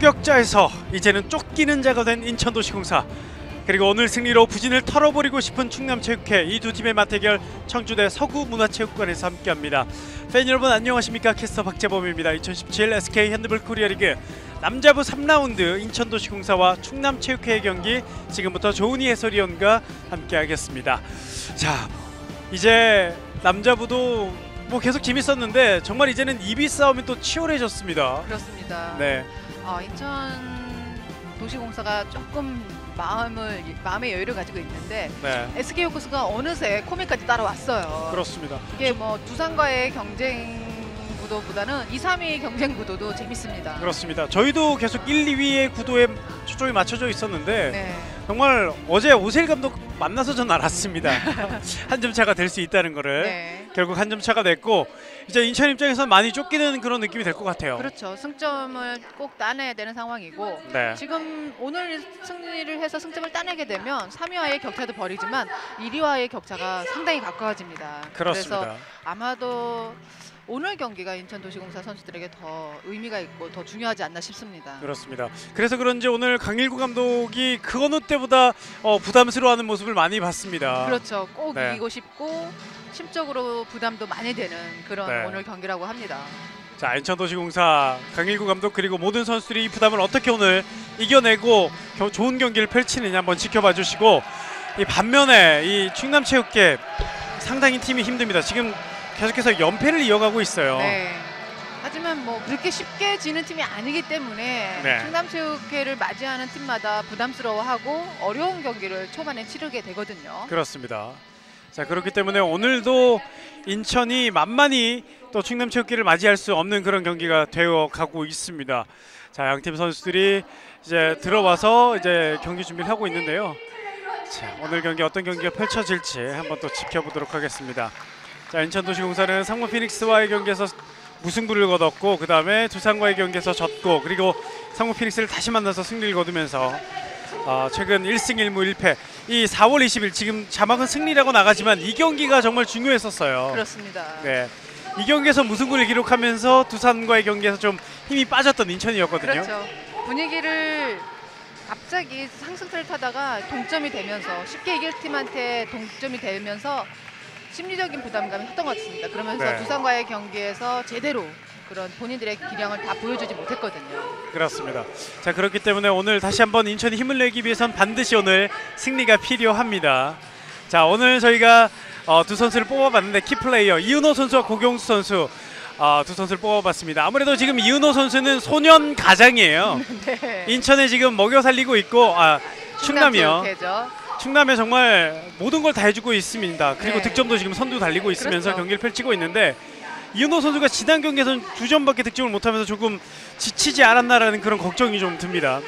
추격자에서 이제는 쫓기는 자가 된 인천도시공사, 그리고 오늘 승리로 부진을 털어버리고 싶은 충남체육회, 이 두 팀의 맞대결 청주대 서구문화체육관에서 함께합니다. 팬 여러분 안녕하십니까? 캐스터 박재범입니다. 2017 SK 핸드볼 코리아리그 남자부 3라운드 인천도시공사와 충남체육회의 경기 지금부터 조은희 해설위원과 함께하겠습니다. 자, 이제 남자부도 뭐 계속 재밌었는데 정말 이제는 2비 싸움이 또 치열해졌습니다. 그렇습니다. 네. 인천도시공사가 조금 마음의 여유를 가지고 있는데 네. SK 호크스가 어느새 코미까지 따라왔어요. 그렇습니다. 이게 뭐 두산과의 경쟁 구도보다는 2, 3위 경쟁 구도도 재밌습니다. 그렇습니다. 저희도 계속 1, 2위의 구도에 초점이 맞춰져 있었는데 네. 정말 어제 오셀 감독 만나서 전 알았습니다. 한 점 차가 될 수 있다는 거를. 네. 결국 한 점 차가 됐고 이제 인천 입장에서 많이 쫓기는 그런 느낌이 될 것 같아요. 그렇죠. 승점을 꼭 따내야 되는 상황이고 네. 지금 오늘 승리를 해서 승점을 따내게 되면 3위와의 격차도 벌이지만 1위와의 격차가 상당히 가까워집니다. 그렇습니다. 그래서 아마도 오늘 경기가 인천도시공사 선수들에게 더 의미가 있고 더 중요하지 않나 싶습니다. 그렇습니다. 그래서 그런지 오늘 강일구 감독이 그 어느 때보다 부담스러워하는 모습을 많이 봤습니다. 그렇죠. 꼭 네. 이기고 싶고 심적으로 부담도 많이 되는 그런 네. 오늘 경기라고 합니다. 자, 인천도시공사 강일구 감독 그리고 모든 선수들이 이 부담을 어떻게 오늘 이겨내고 좋은 경기를 펼치느냐 한번 지켜봐 주시고, 이 반면에 이 충남체육회 상당히 팀이 힘듭니다. 지금 계속해서 연패를 이어가고 있어요. 네. 하지만 뭐 그렇게 쉽게 지는 팀이 아니기 때문에 네. 충남체육회를 맞이하는 팀마다 부담스러워하고 어려운 경기를 초반에 치르게 되거든요. 그렇습니다. 자, 그렇기 때문에 오늘도 인천이 만만히 또 충남체육회를 맞이할 수 없는 그런 경기가 되어 가고 있습니다. 자, 양팀 선수들이 이제 들어와서 이제 경기 준비를 하고 있는데요. 자, 오늘 경기 어떤 경기가 펼쳐질지 한번 또 지켜보도록 하겠습니다. 자, 인천도시공사는 상무 피닉스와의 경기에서 무승부를 거뒀고, 그 다음에 두산과의 경기에서 졌고, 그리고 상무 피닉스를 다시 만나서 승리를 거두면서 최근 1승 1무 1패, 이 4월 20일 지금 자막은 승리라고 나가지만 이 경기가 정말 중요했었어요. 그렇습니다. 네, 이 경기에서 무승부를 기록하면서 두산과의 경기에서 좀 힘이 빠졌던 인천이었거든요. 그렇죠. 분위기를 갑자기 상승세를 타다가 동점이 되면서 쉽게 이길 팀한테 동점이 되면서 심리적인 부담감이 컸던 것 같습니다. 그러면서 네. 두산과의 경기에서 제대로 그런 본인들의 기량을 다 보여주지 못했거든요. 그렇습니다. 자, 그렇기 때문에 오늘 다시 한번 인천이 힘을 내기 위해선 반드시 오늘 승리가 필요합니다. 자, 오늘 저희가 두 선수를 뽑아봤는데 키플레이어 이은호 선수와 고경수 선수 두 선수를 뽑아봤습니다. 아무래도 지금 이은호 선수는 소년 가장이에요. 네. 인천에 지금 먹여 살리고 있고 충남이요. 충남체육회죠. 충남에 정말 모든 걸 다 해주고 있습니다. 그리고 네. 득점도 지금 선두 달리고 있으면서 그렇죠. 경기를 펼치고 있는데, 이은호 선수가 지난 경기에서는 2점밖에 득점을 못하면서 조금 지치지 않았나라는 그런 걱정이 좀 듭니다.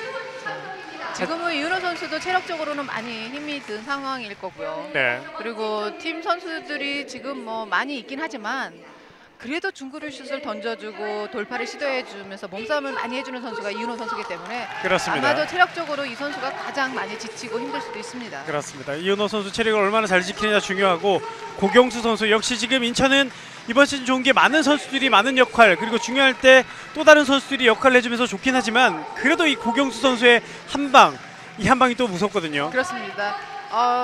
지금은 이은호 선수도 체력적으로는 많이 힘이 든 상황일 거고요. 네. 그리고 팀 선수들이 지금 뭐 많이 있긴 하지만 그래도 중거리 슛을 던져주고 돌파를 시도해주면서 몸싸움을 많이 해주는 선수가 이은호 선수이기 때문에 그렇습니다. 아마도 체력적으로 이 선수가 가장 많이 지치고 힘들 수도 있습니다. 그렇습니다. 이은호 선수 체력을 얼마나 잘 지키느냐 중요하고, 고경수 선수 역시 지금 인천은 이번 시즌 좋은 게 많은 선수들이 많은 역할, 그리고 중요할 때 또 다른 선수들이 역할을 해주면서 좋긴 하지만 그래도 이 고경수 선수의 이 한 방이 또 무섭거든요. 그렇습니다.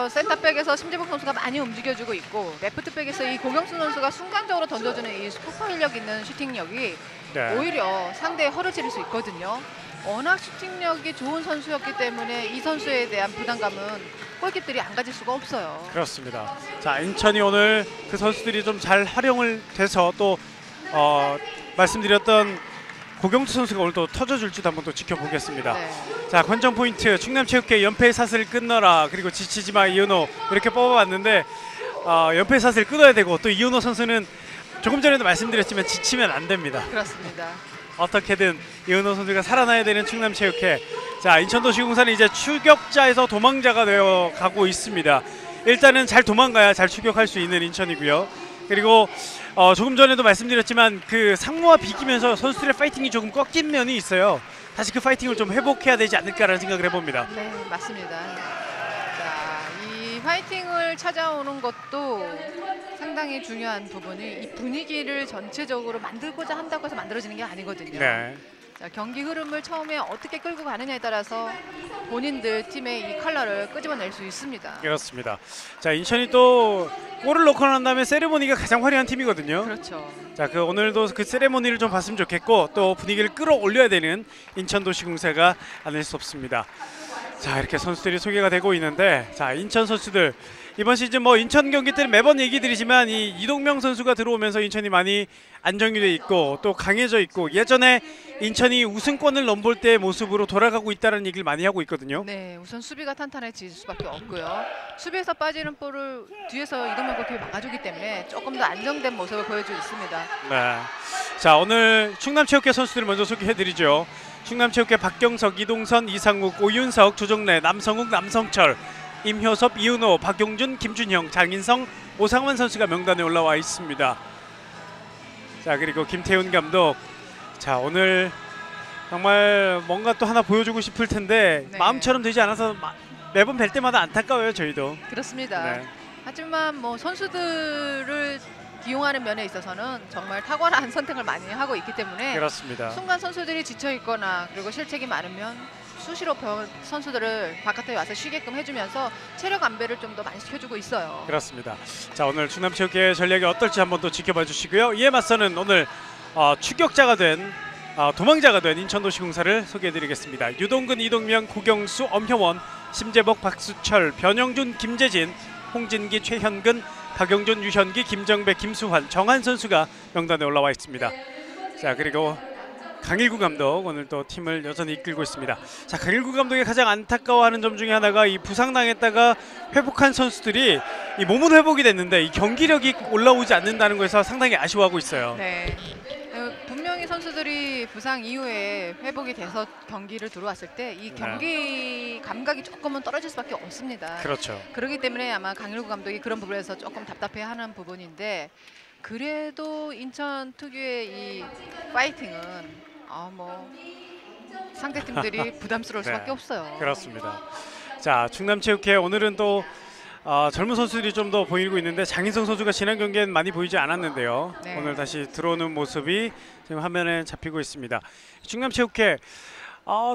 센터백에서 심재복 선수가 많이 움직여주고 있고, 레프트백에서 이 고경수 선수가 순간적으로 던져주는 이 폭발력 있는 슈팅력이 네. 오히려 상대의 허를 찌를 수 있거든요. 워낙 슈팅력이 좋은 선수였기 때문에 이 선수에 대한 부담감은 골키퍼들이 안 가질 수가 없어요. 그렇습니다. 자, 인천이 오늘 그 선수들이 좀 잘 활용을 돼서 또 말씀드렸던 고경수 선수가 오늘 또 터져줄지도 한번 또 지켜보겠습니다. 네. 자, 관전 포인트 충남체육회 연패의 사슬을 끊어라, 그리고 지치지마 이은호, 이렇게 뽑아봤는데 연패의 사슬을 끊어야 되고, 또 이은호 선수는 조금 전에도 말씀드렸지만 지치면 안 됩니다. 그렇습니다. 어떻게든 이은호 선수가 살아나야 되는 충남체육회. 자, 인천도시공사는 이제 추격자에서 도망자가 되어 가고 있습니다. 일단은 잘 도망가야 잘 추격할 수 있는 인천이고요. 그리고 조금 전에도 말씀드렸지만 그 상무와 비기면서 선수들의 파이팅이 조금 꺾인 면이 있어요. 다시 그 파이팅을 좀 회복해야 되지 않을까라는 생각을 해봅니다. 네, 맞습니다. 자, 이 파이팅을 찾아오는 것도 상당히 중요한 부분이 이 분위기를 전체적으로 만들고자 한다고 해서 만들어지는 게 아니거든요. 네. 자, 경기 흐름을 처음에 어떻게 끌고 가느냐에 따라서 본인들 팀의 이 컬러를 끄집어낼 수 있습니다. 그렇습니다. 자, 인천이 또 골을 넣고 난 다음에 세레모니가 가장 화려한 팀이거든요. 그렇죠. 자, 오늘도 그 세레모니를 좀 봤으면 좋겠고 또 분위기를 끌어올려야 되는 인천도시공사가 아닐 수 없습니다. 자, 이렇게 선수들이 소개가 되고 있는데, 자, 인천 선수들 이번 시즌 뭐 인천 경기 때는 매번 얘기 드리지만 이 이동명 선수가 들어오면서 인천이 많이 안정이 돼 있고 또 강해져 있고 예전에 인천이 우승권을 넘볼 때의 모습으로 돌아가고 있다는 얘기를 많이 하고 있거든요. 네, 우선 수비가 탄탄해질 수밖에 없고요. 수비에서 빠지는 볼을 뒤에서 이동명 골키퍼 막아주기 때문에 조금 더 안정된 모습을 보여주고 있습니다. 네. 자, 오늘 충남체육회 선수들을 먼저 소개해드리죠. 충남체육회 박경석, 이동선, 이상욱, 오윤석, 조정래, 남성욱, 남성철, 임효섭, 이은호, 박용준, 김준형, 장인성, 오상원 선수가 명단에 올라와 있습니다. 자, 그리고 김태훈 감독. 자, 오늘 정말 뭔가 또 하나 보여주고 싶을 텐데 네. 마음처럼 되지 않아서 매번 뵐 때마다 안타까워요, 저희도. 그렇습니다. 네. 하지만 뭐 선수들을 기용하는 면에 있어서는 정말 탁월한 선택을 많이 하고 있기 때문에 그렇습니다. 순간 선수들이 지쳐 있거나 그리고 실책이 많으면 수시로 선수들을 바깥에 와서 쉬게끔 해주면서 체력 안배를 좀 더 많이 시켜주고 있어요. 그렇습니다. 자, 오늘 충남체육회 전략이 어떨지 한번 또 지켜봐 주시고요. 이에 맞서는 오늘 추격자가 된 도망자가 된 인천도시공사를 소개해드리겠습니다. 유동근, 이동명, 구경수, 엄효원, 심재복, 박수철, 변영준, 김재진, 홍진기, 최현근, 박영준, 유현기, 김정배, 김수환, 정한 선수가 명단에 올라와 있습니다. 자, 그리고 강일구 감독 오늘 또 팀을 여전히 이끌고 있습니다. 자, 강일구 감독이 가장 안타까워하는 점 중에 하나가 이 부상당했다가 회복한 선수들이 이 몸은 회복이 됐는데 이 경기력이 올라오지 않는다는 거에서 상당히 아쉬워하고 있어요. 네. 분명히 선수들이 부상 이후에 회복이 돼서 경기를 들어왔을 때 이 경기 감각이 조금은 떨어질 수밖에 없습니다. 그렇죠. 그렇기 때문에 아마 강일구 감독이 그런 부분에서 조금 답답해하는 부분인데 그래도 인천 특유의 이 파이팅은 뭐 상대 팀들이 부담스러울 네, 수밖에 없어요. 그렇습니다. 자, 충남체육회 오늘은 또 젊은 선수들이 좀 더 보이고 있는데 장인성 선수가 지난 경기엔 많이 보이지 않았는데요. 네. 오늘 다시 들어오는 모습이 지금 화면에 잡히고 있습니다. 충남체육회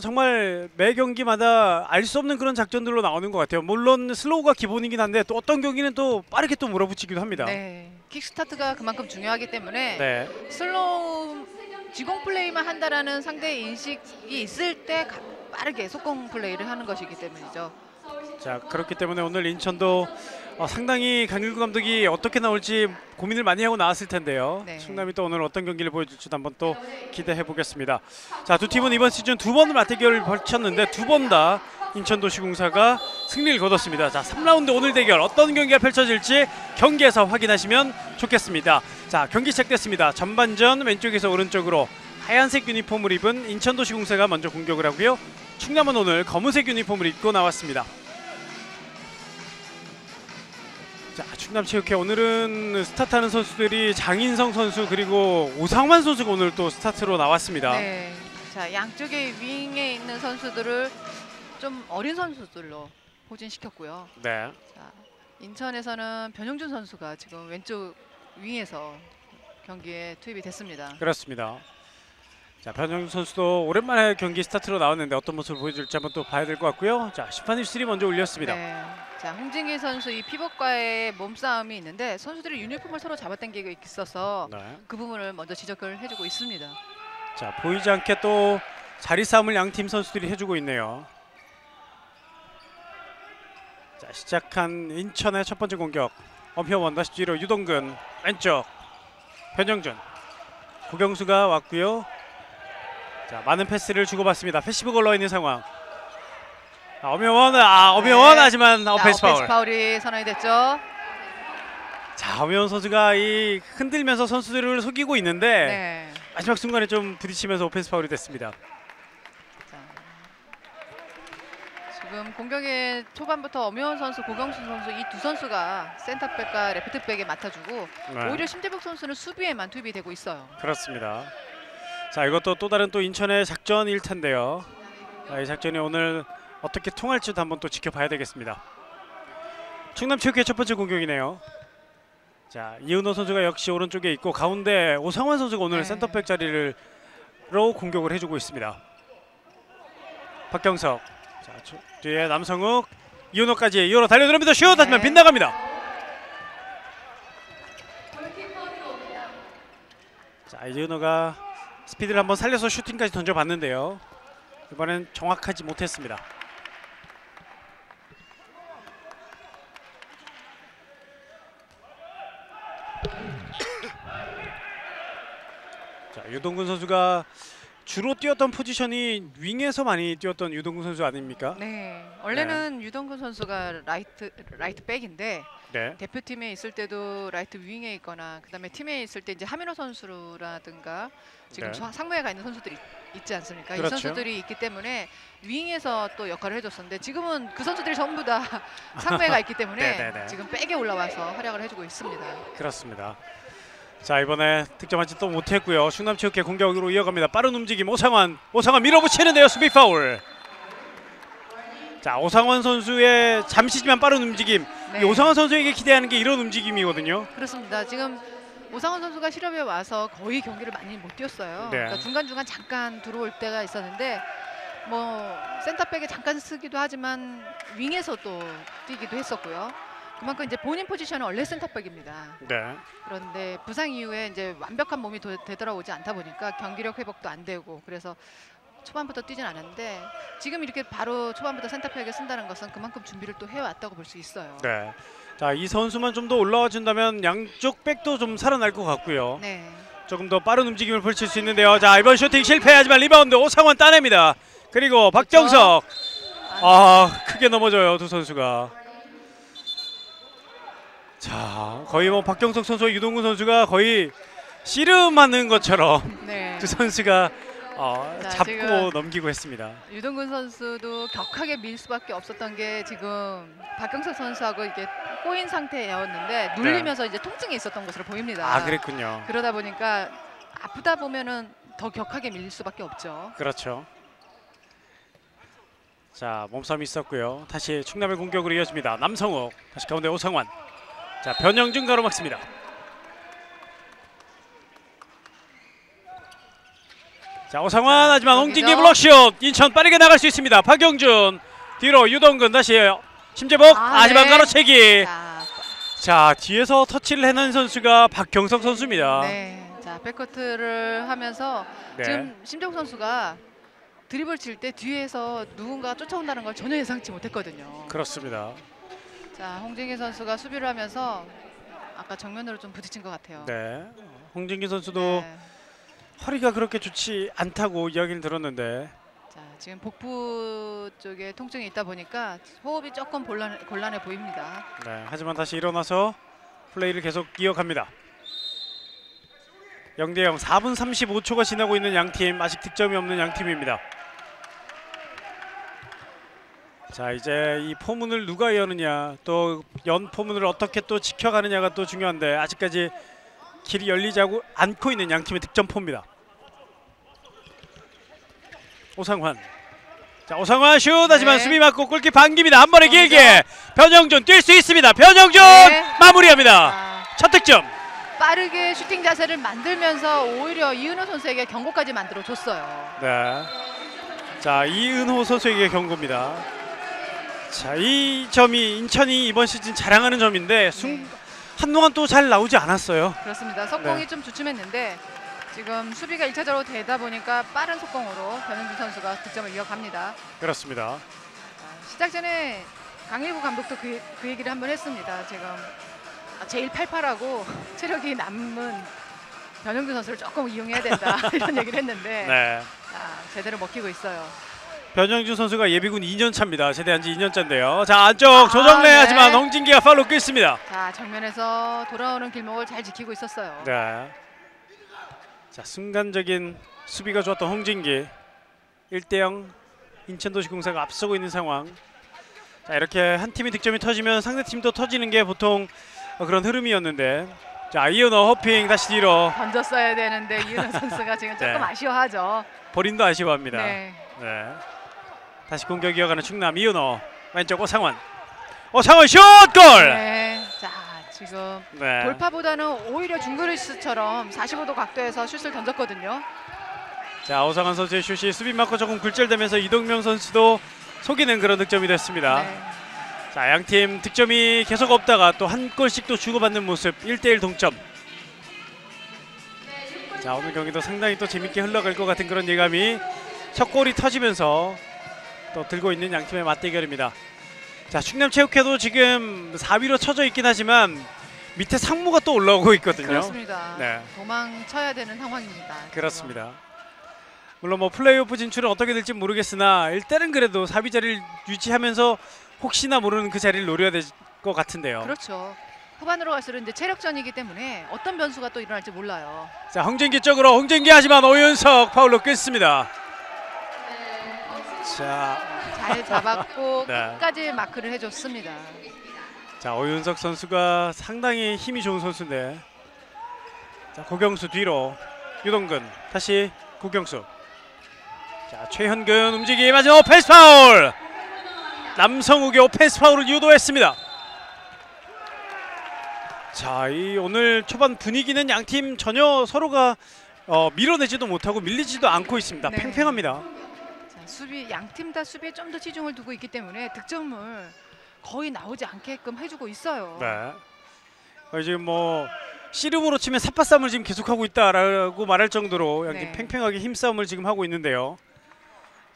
정말 매 경기마다 알 수 없는 그런 작전들로 나오는 것 같아요. 물론 슬로우가 기본이긴 한데 또 어떤 경기는 또 빠르게 또 몰아붙이기도 합니다. 네. 킥스타트가 그만큼 중요하기 때문에 네. 슬로우 지공 플레이만 한다라는 상대의 인식이 있을 때 빠르게 속공 플레이를 하는 것이기 때문이죠. 자, 그렇기 때문에 오늘 인천도 상당히 강일구 감독이 어떻게 나올지 고민을 많이 하고 나왔을 텐데요. 네. 충남이 또 오늘 어떤 경기를 보여줄지도 한번 또 기대해 보겠습니다. 자, 두 팀은 이번 시즌 두 번을 맞대결을 벌쳤는데 두 번 다 인천도시공사가 승리를 거뒀습니다. 자, 3라운드 오늘 대결 어떤 경기가 펼쳐질지 경기에서 확인하시면 좋겠습니다. 자, 경기 시작됐습니다. 전반전 왼쪽에서 오른쪽으로 하얀색 유니폼을 입은 인천도시공사가 먼저 공격을 하고요. 충남은 오늘 검은색 유니폼을 입고 나왔습니다. 자, 충남체육회 오늘은 스타트하는 선수들이 장인성 선수 그리고 오상환 선수가 오늘 또 스타트로 나왔습니다. 네. 자, 양쪽의 윙에 있는 선수들을 좀 어린 선수들로 포진시켰고요. 네. 자, 인천에서는 변영준 선수가 지금 왼쪽 윙에서 경기에 투입이 됐습니다. 그렇습니다. 자, 변영준 선수도 오랜만에 경기 스타트로 나왔는데 어떤 모습을 보여줄지 한번 또 봐야 될 것 같고요. 자, 심판 입술이 먼저 올렸습니다. 네. 자, 홍진기 선수 이 피벗과의 몸싸움이 있는데 선수들이 유니폼을 서로 잡아당기고 있어서 네. 그 부분을 먼저 지적을 해주고 있습니다. 자, 보이지 않게 또 자리 싸움을 양팀 선수들이 해주고 있네요. 자, 시작한 인천의 첫 번째 공격. 엄효원 다시 뒤로 유동근 왼쪽 변영준 구경수가 왔고요. 자, 많은 패스를 주고받습니다. 패시브가 올라있는 상황. 엄효원 엄효원 네. 하지만 오펜스 파울. 파울이 선언이 됐죠. 자, 엄효원 선수가 이 흔들면서 선수들을 속이고 있는데 네. 마지막 순간에 좀 부딪히면서 오펜스 파울이 됐습니다. 자, 지금 공격의 초반부터 엄효원 선수, 고경수 선수 이 두 선수가 센터백과 레프트백에 맡아주고 네. 오히려 심재복 선수는 수비에만 투입이 되고 있어요. 그렇습니다. 자, 이것도 또 다른 또 인천의 작전일 텐데요. 자, 이 작전이 오늘 어떻게 통할지도 한번 또 지켜봐야 되겠습니다. 충남체육회 첫 번째 공격이네요. 자, 이은호 선수가 역시 오른쪽에 있고 가운데 오상환 선수가 오늘 네. 센터백 자리를 공격을 해주고 있습니다. 박경석. 자, 뒤에 남성욱, 이윤호까지. 이윤호 달려들어옵니다. 슛! 하지만 빗나갑니다. 자, 이윤호가 스피드를 한번 살려서 슈팅까지 던져봤는데요. 이번엔 정확하지 못했습니다. 자, 유동근 선수가 주로 뛰었던 포지션이 윙에서 많이 뛰었던 유동근 선수 아닙니까? 네, 원래는 유동근 선수가 라이트 백인데 네. 대표팀에 있을 때도 라이트 윙에 있거나 그다음에 팀에 있을 때 이제 하민호 선수라든가 지금 네. 상무에 가 있는 선수들이 있지 않습니까? 그렇죠. 이 선수들이 있기 때문에 윙에서 또 역할을 해줬었는데 지금은 그 선수들이 전부 다 상무에 가 있기 때문에 네네네. 지금 백에 올라와서 활약을 해주고 있습니다. 그렇습니다. 자, 이번에 득점하지 또 못했고요. 충남체육회 공격으로 이어갑니다. 빠른 움직임 오상환 밀어붙이는데요. 수비 파울. 자, 오상환 선수의 잠시지만 빠른 움직임. 네. 이 오상환 선수에게 기대하는 게 이런 움직임이거든요. 그렇습니다. 지금 오상원 선수가 실업에 와서 거의 경기를 많이 못 뛰었어요. 네. 그러니까 중간중간 잠깐 들어올 때가 있었는데 뭐 센터백에 잠깐 쓰기도 하지만 윙에서 또 뛰기도 했었고요. 그만큼 이제 본인 포지션은 원래 센터백입니다. 네. 그런데 부상 이후에 이제 완벽한 몸이 되돌아오지 않다 보니까 경기력 회복도 안 되고 그래서 초반부터 뛰진 않았는데 지금 이렇게 바로 초반부터 센터백에 쓴다는 것은 그만큼 준비를 또 해왔다고 볼 수 있어요. 네. 자, 이 선수만 좀 더 올라와 준다면 양쪽 백도 좀 살아날 것 같고요. 네. 조금 더 빠른 움직임을 펼칠 수 있는데요. 자, 이번 슈팅 실패하지만 리바운드 오상환 따냅니다. 그리고 박경석. 크게 넘어져요, 두 선수가. 자, 거의 뭐 박경석 선수와 유동근 선수가 거의 씨름하는 것처럼 네. 두 선수가 자, 잡고 지금 넘기고 했습니다. 유동근 선수도 격하게 밀 수밖에 없었던 게 지금 박경석 선수하고 이게 꼬인 상태였는데 눌리면서 이제 통증이 있었던 것으로 보입니다. 아, 그랬군요. 그러다 보니까 아프다 보면은 더 격하게 밀릴 수밖에 없죠. 그렇죠. 자, 몸싸움이 있었고요. 다시 충남의 공격으로 이어집니다. 남성욱, 다시 가운데 오상환. 자, 변영준 가로막습니다. 자, 오상환 하지만 홍진기 블록슛. 인천 빠르게 나갈 수 있습니다. 박영준 뒤로 유동근 다시 심재복 하지만 네. 가로채기. 자, 자, 뒤에서 터치를 해낸 선수가 박경석 선수입니다. 네. 자, 백커트를 하면서 네. 지금 심재복 선수가 드리블 칠 때 뒤에서 누군가 쫓아온다는 걸 전혀 예상치 못했거든요. 그렇습니다. 자, 홍진기 선수가 수비를 하면서 아까 정면으로 좀 부딪힌 것 같아요. 네. 홍진기 선수도 네. 허리가 그렇게 좋지 않다고 이야기를 들었는데 자, 지금 복부 쪽에 통증이 있다 보니까 호흡이 조금 곤란해 보입니다. 네, 하지만 다시 일어나서 플레이를 계속 이어갑니다. 0대0 4분 35초가 지나고 있는 양팀, 아직 득점이 없는 양팀입니다. 자, 이제 이 포문을 누가 여느냐, 또 연 포문을 어떻게 또 지켜가느냐가 또 중요한데 아직까지 길이 열리지 않고 있는 양팀의 득점포입니다. 오상환. 자, 오상환 슛. 하지만 네. 수비 맞고 골키 반깁니다. 한 번에 길게 변영준 뛸 수 있습니다. 변영준 네. 마무리합니다. 아, 첫 득점. 빠르게 슈팅 자세를 만들면서 오히려 이은호 선수에게 경고까지 만들어 줬어요. 네. 자, 이은호 선수에게 경고입니다. 자, 이 점이 인천이 이번 시즌 자랑하는 점인데 네. 한동안 또 잘 나오지 않았어요. 그렇습니다. 속공이 네. 좀 주춤했는데 지금 수비가 1차적으로 되다 보니까 빠른 속공으로 변영준 선수가 득점을 이어갑니다. 그렇습니다. 시작 전에 강일구 감독도 그 얘기를 한번 했습니다. 지금 제일 팔팔하고 체력이 남은 변영준 선수를 조금 이용해야 된다 이런 얘기를 했는데 네. 제대로 먹히고 있어요. 변영준 선수가 예비군 2년 차입니다. 제대한 지 2년 차인데요. 자, 안쪽 조정래 네. 하지만 홍진기가 팔로 끊습니다. 자, 정면에서 돌아오는 길목을 잘 지키고 있었어요. 네. 자, 순간적인 수비가 좋았던 홍진기. 1대0 인천도시공사가 앞서고 있는 상황. 자, 이렇게 한 팀이 득점이 터지면 상대 팀도 터지는 게 보통 그런 흐름이었는데, 자, 이은호 호핑 다시 뒤로. 던졌어야 되는데 이은호 선수가 지금 조금 네. 아쉬워하죠. 본인도 아쉬워합니다. 네. 네. 다시 공격 이어가는 충남 이은호. 왼쪽 오상환. 오상환 슛 골. 네. 자, 지금 네. 돌파보다는 오히려 중거리슛처럼 45도 각도에서 슛을 던졌거든요. 자, 오상환 선수의 슛이 수비 맞고 조금 굴절되면서 이동명 선수도 속이는 그런 득점이 됐습니다. 네. 자, 양팀 득점이 계속 없다가 또 한 골씩 또 주고받는 모습. 1대1 동점. 자, 오늘 경기도 상당히 또 재밌게 흘러갈 것 같은 그런 예감이 첫 골이 터지면서 또 들고 있는 양팀의 맞대결입니다. 자, 충남체육회도 지금 4위로 쳐져 있긴 하지만 밑에 상무가 또 올라오고 있거든요. 그렇습니다. 네. 도망쳐야 되는 상황입니다. 그렇습니다. 물론 뭐 플레이오프 진출은 어떻게 될지 모르겠으나 일단은 그래도 4위 자리를 유지하면서 혹시나 모르는 그 자리를 노려야 될 것 같은데요. 그렇죠. 후반으로 갈수록 이제 체력전이기 때문에 어떤 변수가 또 일어날지 몰라요. 자, 홍진기 쪽으로 홍진기 하지만 오윤석 파울로 끊습니다. 자, 잘 잡았고 네. 끝까지 마크를 해줬습니다. 자, 오윤석 선수가 상당히 힘이 좋은 선수인데, 자, 고경수 뒤로 유동근 다시 고경수. 자, 최현근 움직이기 마지막 오펜스 파울. 남성욱의 오펜스 파울을 유도했습니다. 자, 이 오늘 초반 분위기는 양팀 전혀 서로가 밀어내지도 못하고 밀리지도 않고 있습니다. 네. 팽팽합니다. 자, 수비 양팀 다 수비에 좀 더 치중을 두고 있기 때문에 득점을 거의 나오지 않게끔 해주고 있어요. 네. 지금 뭐 씨름으로 치면 삿바싸움을 지금 계속하고 있다라고 말할 정도로 양팀 네. 팽팽하게 힘싸움을 지금 하고 있는데요.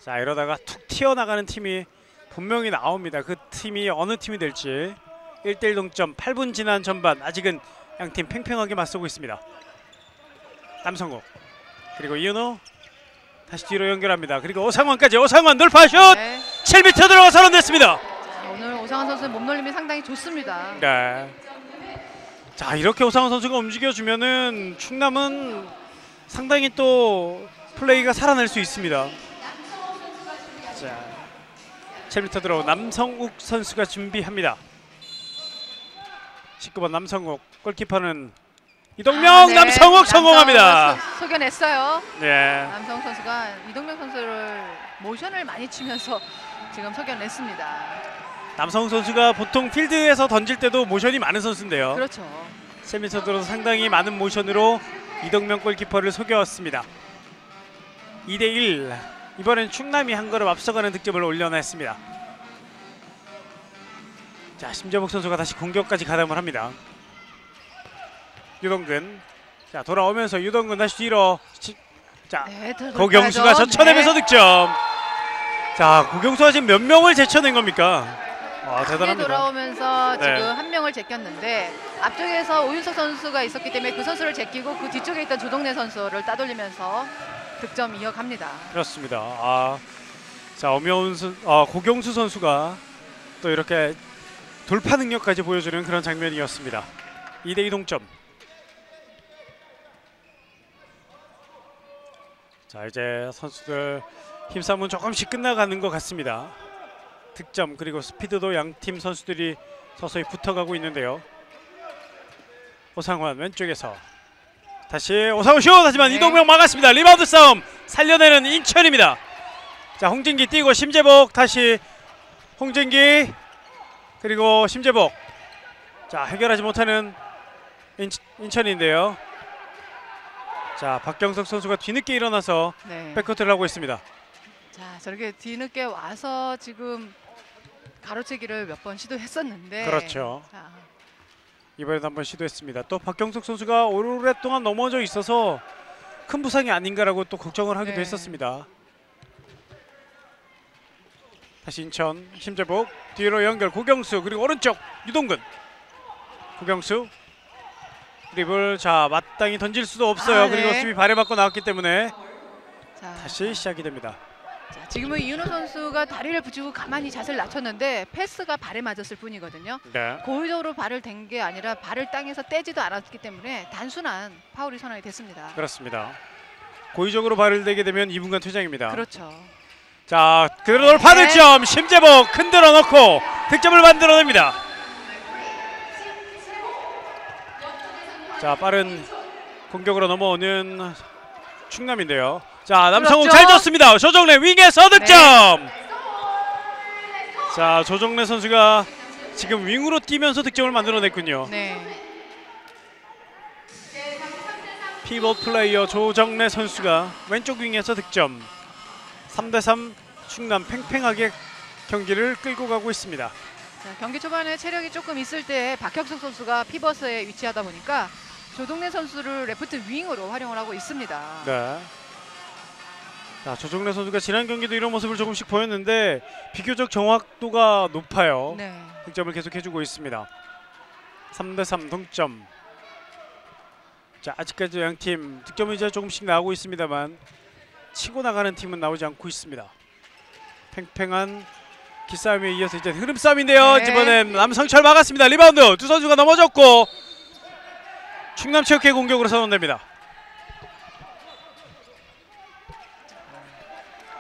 자, 이러다가 툭 튀어나가는 팀이 분명히 나옵니다. 그 팀이 어느 팀이 될지. 1대1 동점. 8분 지난 전반. 아직은 양팀 팽팽하게 맞서고 있습니다. 남성욱 그리고 이은호 다시 뒤로 연결합니다. 그리고 오상환까지. 오상환 돌파슛. 네. 7m 들어가 선언됐습니다. 자, 오늘 오상환 선수의 몸놀림이 상당히 좋습니다. 네. 자, 이렇게 오상환 선수가 움직여주면은 충남은 상당히 또 플레이가 살아날 수 있습니다. 자, 7m 들어 남성욱 선수가 준비합니다. 19번 남성욱, 골키퍼는 이동명. 네. 남성욱 성공합니다. 속여냈어요. 네. 남성욱 선수가 이동명 선수를 모션을 많이 치면서 지금 속여냈습니다. 남성욱 선수가 보통 필드에서 던질 때도 모션이 많은 선수인데요. 그렇죠. 3m 들어서 상당히 많은 모션으로 이동명 골키퍼를 속였습니다. 2대1. 이번엔 충남이 한 걸음 앞서가는 득점을 올려냈습니다. 자, 심재복 선수가 다시 공격까지 가담을 합니다. 유동근. 자, 돌아오면서 유동근 다시 뒤로. 자, 네, 고경수가 젖혀내면서 네. 득점. 자, 고경수가 지금 몇 명을 제쳐낸 겁니까? 와, 크게 대단합니다. 돌아오면서 네. 지금 한 명을 제꼈는데 앞쪽에서 오윤석 선수가 있었기 때문에 그 선수를 제끼고 그 뒤쪽에 있던 조동래 선수를 따돌리면서 득점 이어갑니다. 그렇습니다. 자, 고경수 선수가 또 이렇게 돌파 능력까지 보여주는 그런 장면이었습니다. 2대2 동점. 자, 이제 선수들 힘싸움은 조금씩 끝나가는 것 같습니다. 득점 그리고 스피드도 양팀 선수들이 서서히 붙어가고 있는데요. 오상환 왼쪽에서 다시 오상환 슛! 하지만 네. 이동명 막았습니다. 리바운드 싸움 살려내는 인천입니다. 자, 홍진기 뛰고 심재복 다시 홍진기 그리고 심재복. 자, 해결하지 못하는 인천인데요. 자, 박경석 선수가 뒤늦게 일어나서 네. 백커트를 하고 있습니다. 자, 저렇게 뒤늦게 와서 지금 가로채기를 몇 번 시도했었는데 그렇죠. 자, 이번에도 한번 시도했습니다. 또 박경석 선수가 오랫동안 넘어져 있어서 큰 부상이 아닌가라고 또 걱정을 하기도 네. 했었습니다. 다시 인천 심재복 뒤로 연결 고경수 그리고 오른쪽 유동근. 고경수 드리블. 자, 마땅히 던질 수도 없어요. 네. 그리고 수비 발에 맞고 나왔기 때문에 자, 다시 시작이 됩니다. 자, 지금은 이윤호 선수가 다리를 붙이고 가만히 자세를 낮췄는데 패스가 발에 맞았을 뿐이거든요. 네. 고의적으로 발을 댄 게 아니라 발을 땅에서 떼지도 않았기 때문에 단순한 파울이 선언이 됐습니다. 그렇습니다. 고의적으로 발을 대게 되면 2분간 퇴장입니다. 그렇죠. 자, 그대로 돌파 네. 득점. 심재복 흔들어 넣고 득점을 만들어냅니다. 자, 빠른 공격으로 넘어오는 충남인데요. 자, 남성욱 그렇죠. 잘 줬습니다. 조정래 윙에서 득점. 네. 자, 조정래 선수가 지금 윙으로 뛰면서 득점을 만들어냈군요. 네. 피벗 플레이어 조정래 선수가 왼쪽 윙에서 득점. 3대3 충남 팽팽하게 경기를 끌고 가고 있습니다. 자, 경기 초반에 체력이 조금 있을 때 박혁석 선수가 피벗에 위치하다 보니까 조동래 선수를 레프트 윙으로 활용을 하고 있습니다. 네. 자, 조정래 선수가 지난 경기도 이런 모습을 조금씩 보였는데 비교적 정확도가 높아요. 네. 득점을 계속해주고 있습니다. 3대3 동점. 자, 아직까지 양팀 득점은 이제 조금씩 나오고 있습니다만 치고 나가는 팀은 나오지 않고 있습니다. 팽팽한 기싸움에 이어서 이제 흐름 싸움인데요. 네. 이번엔 남성철 막았습니다. 리바운드 두 선수가 넘어졌고 충남체육회 공격으로 선언됩니다.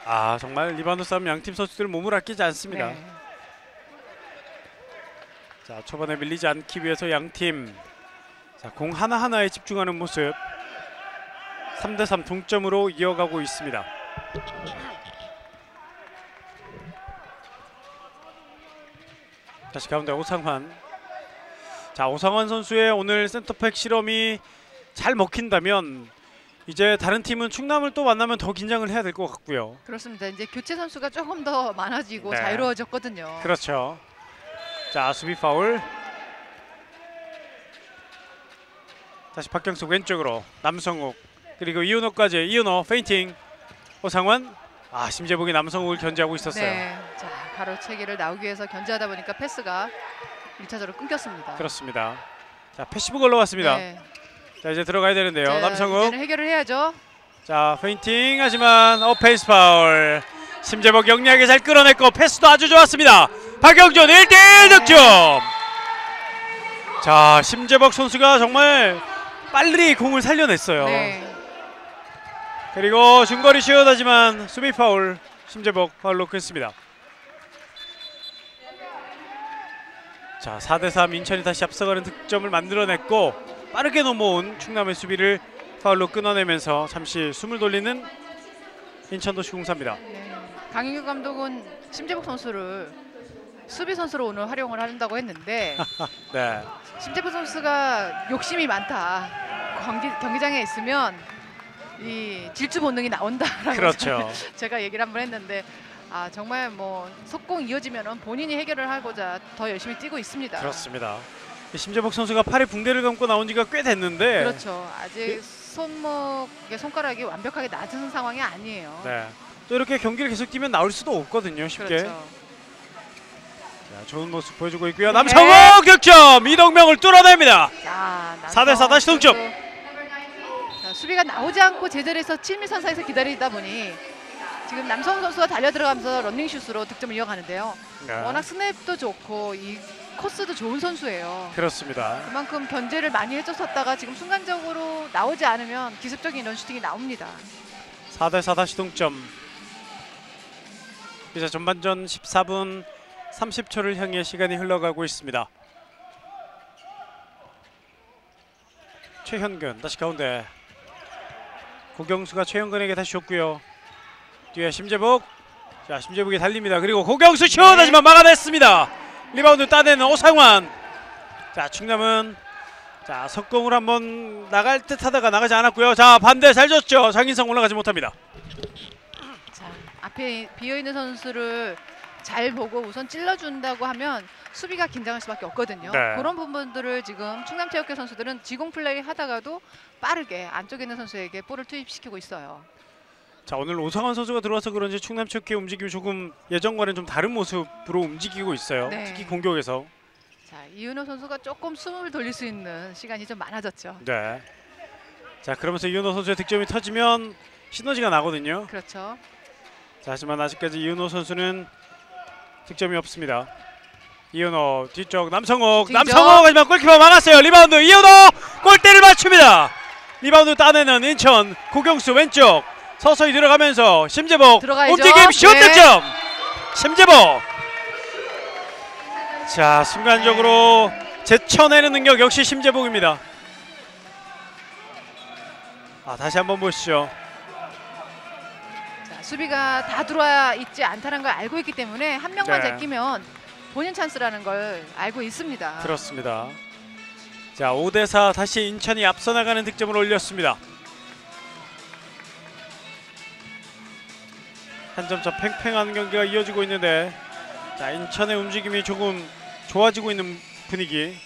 아, 정말 리바운드 싸움 양팀 선수들 몸을 아끼지 않습니다. 네. 자, 초반에 밀리지 않기 위해서 양팀 자, 공 하나하나에 집중하는 모습. 3대3 동점으로 이어가고 있습니다. 다시 가운데 오상환. 자, 오상환 선수의 오늘 센터백 실험이 잘 먹힌다면 이제 다른 팀은 충남을 또 만나면 더 긴장을 해야 될 것 같고요. 그렇습니다. 이제 교체 선수가 조금 더 많아지고 네. 자유로워졌거든요. 그렇죠. 자, 수비 파울. 다시 박경숙 왼쪽으로 남성욱 그리고 이윤호까지. 이윤호 페인팅. 오상환. 아, 심재복이 남성욱을 견제하고 있었어요. 네. 자, 가로채기를 나오기 위해서 견제하다 보니까 패스가 1차적으로 끊겼습니다. 그렇습니다. 자, 패시브 걸러왔습니다. 네. 자, 이제 들어가야 되는데요. 자, 남성욱. 이제는 해결을 해야죠. 자, 페인팅 하지만 페이스 파울. 심재복 영리하게 잘 끌어냈고 패스도 아주 좋았습니다. 박영준 1대1 득점. 자, 심재복 선수가 정말 빨리 공을 살려냈어요. 네. 그리고 중거리 슛 하지만 수비 파울. 심재복 파울로 끊습니다. 자, 4대3 인천이 다시 앞서가는 득점을 만들어냈고 빠르게 넘어온 충남의 수비를 파울로 끊어내면서 잠시 숨을 돌리는 인천도시공사입니다. 네. 강인규 감독은 심재복 선수를 수비 선수로 오늘 활용을 한다고 했는데 네. 심재복 선수가 욕심이 많다. 경기장에 있으면 이 질주 본능이 나온다라고 그렇죠. 제가 얘기를 한번 했는데 아, 정말 뭐 속공 이어지면은 본인이 해결을 하고자 더 열심히 뛰고 있습니다. 그렇습니다. 심재복 선수가 팔에 붕대를 감고 나온 지가 꽤 됐는데 그렇죠. 아직 손목의 손가락이 완벽하게 낮은 상황이 아니에요. 네. 또 이렇게 경기를 계속 뛰면 나올 수도 없거든요. 쉽게. 그렇죠. 자, 좋은 모습 보여주고 있고요. 남성욱 득점! 이동명을 뚫어냅니다. 자, 4대4 다시 동점. 자, 수비가 나오지 않고 제자리에서 7m 선상에서 기다리다 보니 지금 남성욱 선수가 달려 들어가면서 런닝슛으로 득점을 이어가는데요. 네. 워낙 스냅도 좋고 이 코스도 좋은 선수예요. 그렇습니다. 그만큼 견제를 많이 해줬었다가 지금 순간적으로 나오지 않으면 기습적인 이런 슈팅이 나옵니다. 4대4 다시 동점. 이제 전반전 14분 30초를 향해 시간이 흘러가고 있습니다. 최현근 다시 가운데. 고경수가 최현근에게 다시 줬고요. 뒤에 심재복. 자, 심재복이 달립니다. 그리고 고경수 슛 하지만 막아냈습니다. 리바운드 따내는 오상환. 자, 충남은 자, 석공을 한번 나갈 듯 하다가 나가지 않았고요. 자, 반대 잘 줬죠. 장인성 올라가지 못합니다. 자, 앞에 비어있는 선수를 잘 보고 우선 찔러준다고 하면 수비가 긴장할 수밖에 없거든요. 네. 그런 부분들을 지금 충남체육회 선수들은 지공 플레이 하다가도 빠르게 안쪽에 있는 선수에게 볼을 투입시키고 있어요. 자, 오늘 오상환 선수가 들어와서 그런지 충남체육회 움직임이 조금 예전과는 좀 다른 모습으로 움직이고 있어요. 네. 특히 공격에서. 자, 이윤호 선수가 조금 숨을 돌릴 수 있는 시간이 좀 많아졌죠. 네. 자, 그러면서 이윤호 선수의 득점이 터지면 시너지가 나거든요. 그렇죠. 자, 하지만 아직까지 이윤호 선수는 득점이 없습니다. 이윤호 뒤쪽 남성욱. 남성욱 하지만 골키퍼 막았어요. 리바운드 이윤호 골대를 맞춥니다. 리바운드 따내는 인천. 고경수 왼쪽 서서히 들어가면서 심재복 들어가야죠. 움직임 슛 네. 득점. 심재복. 자, 순간적으로 제쳐내는 능력 역시 심재복입니다. 아, 다시 한번 보시죠. 자, 수비가 다 들어와 있지 않다는 걸 알고 있기 때문에 한 명만 네. 제끼면 본인 찬스라는 걸 알고 있습니다. 그렇습니다. 자, 5대4 다시 인천이 앞서 나가는 득점을 올렸습니다. 한 점차 팽팽한 경기가 이어지고 있는데, 자, 인천의 움직임이 조금 좋아지고 있는 분위기.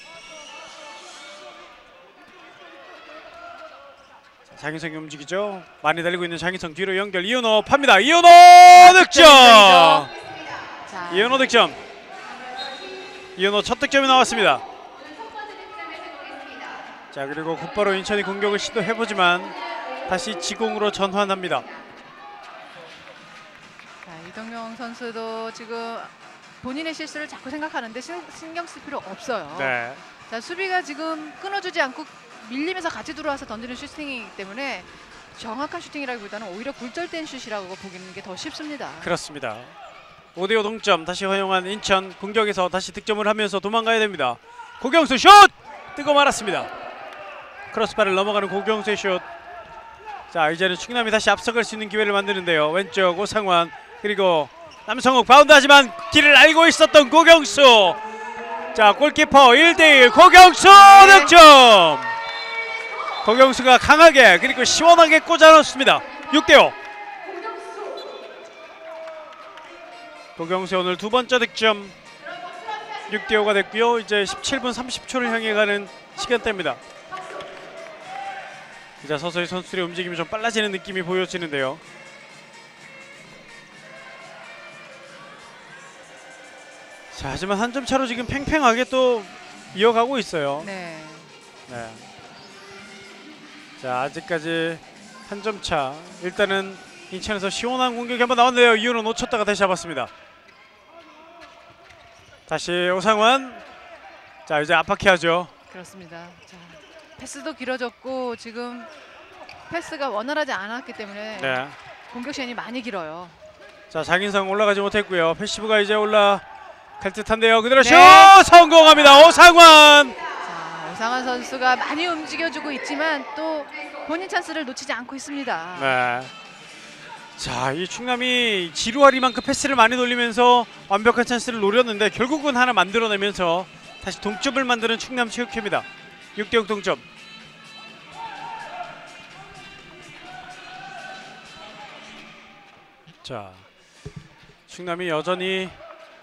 장희성이 움직이죠. 많이 달리고 있는 장희성 뒤로 연결. 이은호 팝니다. 이은호 득점. 자, 이은호 득점. 이은호 첫 득점이 나왔습니다. 자, 그리고 곧바로 인천이 공격을 시도해보지만 다시 지공으로 전환합니다. 자, 이동명 선수도 지금 본인의 실수를 자꾸 생각하는데 신경 쓸 필요 없어요. 네. 자, 수비가 지금 끊어주지 않고 밀리면서 같이 들어와서 던지는 슈팅이기 때문에 정확한 슈팅이라기보다는 오히려 굴절된 슛이라고 보기는 게 더 쉽습니다. 그렇습니다. 5대5 동점 다시 허용한 인천, 공격에서 다시 득점을 하면서 도망가야 됩니다. 고경수 슛! 뜨고 말았습니다. 크로스바를 넘어가는 고경수의 슛. 자, 이제는 충남이 다시 앞서갈 수 있는 기회를 만드는데요. 왼쪽 오상환, 그리고 남성욱 바운드하지만 길을 알고 있었던 고경수. 자, 골키퍼 1대1 고경수 득점. 고경수가 강하게 그리고 시원하게 꽂아 넣습니다. 6대5. 고경수 오늘 두 번째 득점. 6대5가 됐고요. 이제 17분 30초를 향해 가는 시간대입니다. 이제 서서히 선수들의 움직임이 좀 빨라지는 느낌이 보여지는데요. 자, 하지만 한 점 차로 지금 팽팽하게 또 이어가고 있어요. 네. 네. 자, 아직까지 한 점 차. 일단은 인천에서 시원한 공격이 한번 나왔네요. 이윤호 놓쳤다가 다시 잡았습니다. 다시 오상환. 자, 이제 압박해야죠. 그렇습니다. 자, 패스도 길어졌고 지금 패스가 원활하지 않았기 때문에 네. 공격 시간이 많이 길어요. 자, 장인성 올라가지 못했고요. 패시브가 이제 올라갈 듯한데요. 그대로 슛 네. 성공합니다. 오상환. 자, 오상환 선수가 많이 움직여주고 있지만 또 본인 찬스를 놓치지 않고 있습니다. 네. 자, 이 충남이 지루하리만큼 패스를 많이 돌리면서 완벽한 찬스를 노렸는데 결국은 하나 만들어내면서 다시 동점을 만드는 충남체육회입니다. 6대6 동점. 자, 충남이 여전히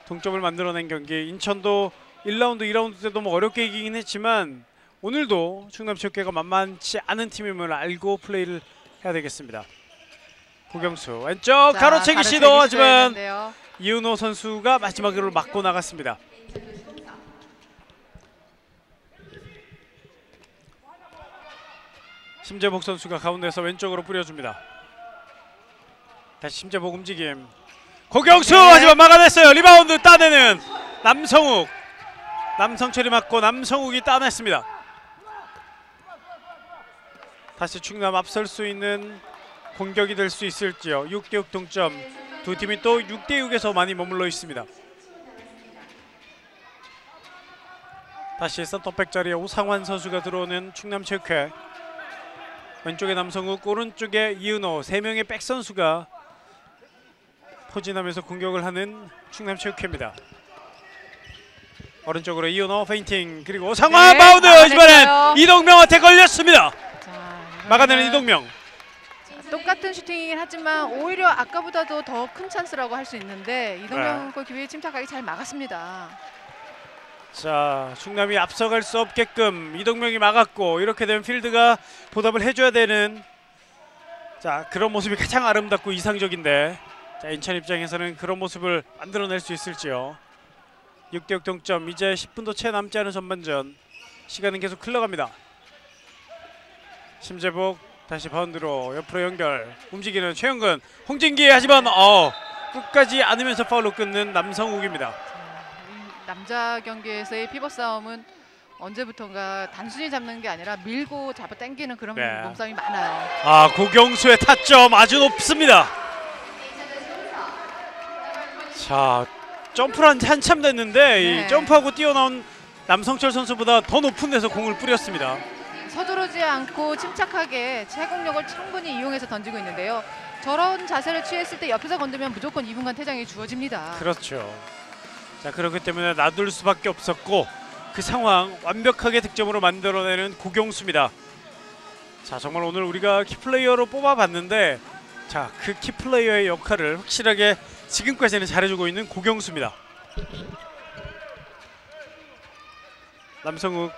동점을 만들어낸 경기. 인천도 1라운드, 2라운드 때도 뭐 어렵게 이기긴 했지만 오늘도 충남체육회가 만만치 않은 팀임을 알고 플레이를 해야 되겠습니다. 고경수 왼쪽 자, 가로채기 시도하지만 시도했는데요. 이은호 선수가 마지막으로 맞고 나갔습니다. 심재복 선수가 가운데서 왼쪽으로 뿌려줍니다. 다시 심재복 움직임. 고경수 네. 하지만 막아냈어요. 리바운드 따내는 남성욱. 남성철이 맞고 남성욱이 따냈습니다. 다시 충남 앞설 수 있는 공격이 될 수 있을지요. 6대6 동점. 두 팀이 또 6대6에서 많이 머물러 있습니다. 다시 센터백 자리에 오상환 선수가 들어오는 충남체육회. 왼쪽에 남성욱, 오른쪽에 이은호, 3명의 백 선수가 포진하면서 공격을 하는 충남체육회입니다. 오른쪽으로 이은호 페인팅, 그리고 오상환 네, 바운드. 막아냈어요. 이번엔 이동명한테 걸렸습니다. 자, 막아내는 이동명. 똑같은 슈팅이긴 하지만 오히려 아까보다도 더 큰 찬스라고 할 수 있는데 이동명 골키퍼가 침착하게 잘 막았습니다. 자, 충남이 앞서갈 수 없게끔 이동명이 막았고, 이렇게 되면 필드가 보답을 해줘야 되는, 자, 그런 모습이 가장 아름답고 이상적인데, 자, 인천 입장에서는 그런 모습을 만들어낼 수 있을지요. 6대6 동점. 이제 10분도 채 남지 않은 전반전. 시간은 계속 흘러갑니다. 심재복 다시 바운드로 옆으로 연결. 움직이는 최영근, 홍진기. 하지만 끝까지 안으면서 파울로 끊는 남성욱입니다. 남자 경기에서의 피벗 싸움은 언제부턴가 단순히 잡는 게 아니라 밀고 잡아 당기는 그런 네. 몸싸움이 많아요. 아, 고경수의 타점 아주 높습니다. 자, 점프를 한참 됐는데 네. 이 점프하고 뛰어나온 남성철 선수보다 더 높은 데서 공을 뿌렸습니다. 서두르지 않고 침착하게 제공력을 충분히 이용해서 던지고 있는데요. 저런 자세를 취했을 때 옆에서 건드면 무조건 2분간 퇴장이 주어집니다. 그렇죠. 자, 그렇기 때문에 놔둘 수밖에 없었고, 그 상황 완벽하게 득점으로 만들어내는 고경수입니다. 자, 정말 오늘 우리가 키플레이어로 뽑아봤는데 자, 그 키플레이어의 역할을 확실하게 지금까지는 잘해주고 있는 고경수입니다. 남성욱.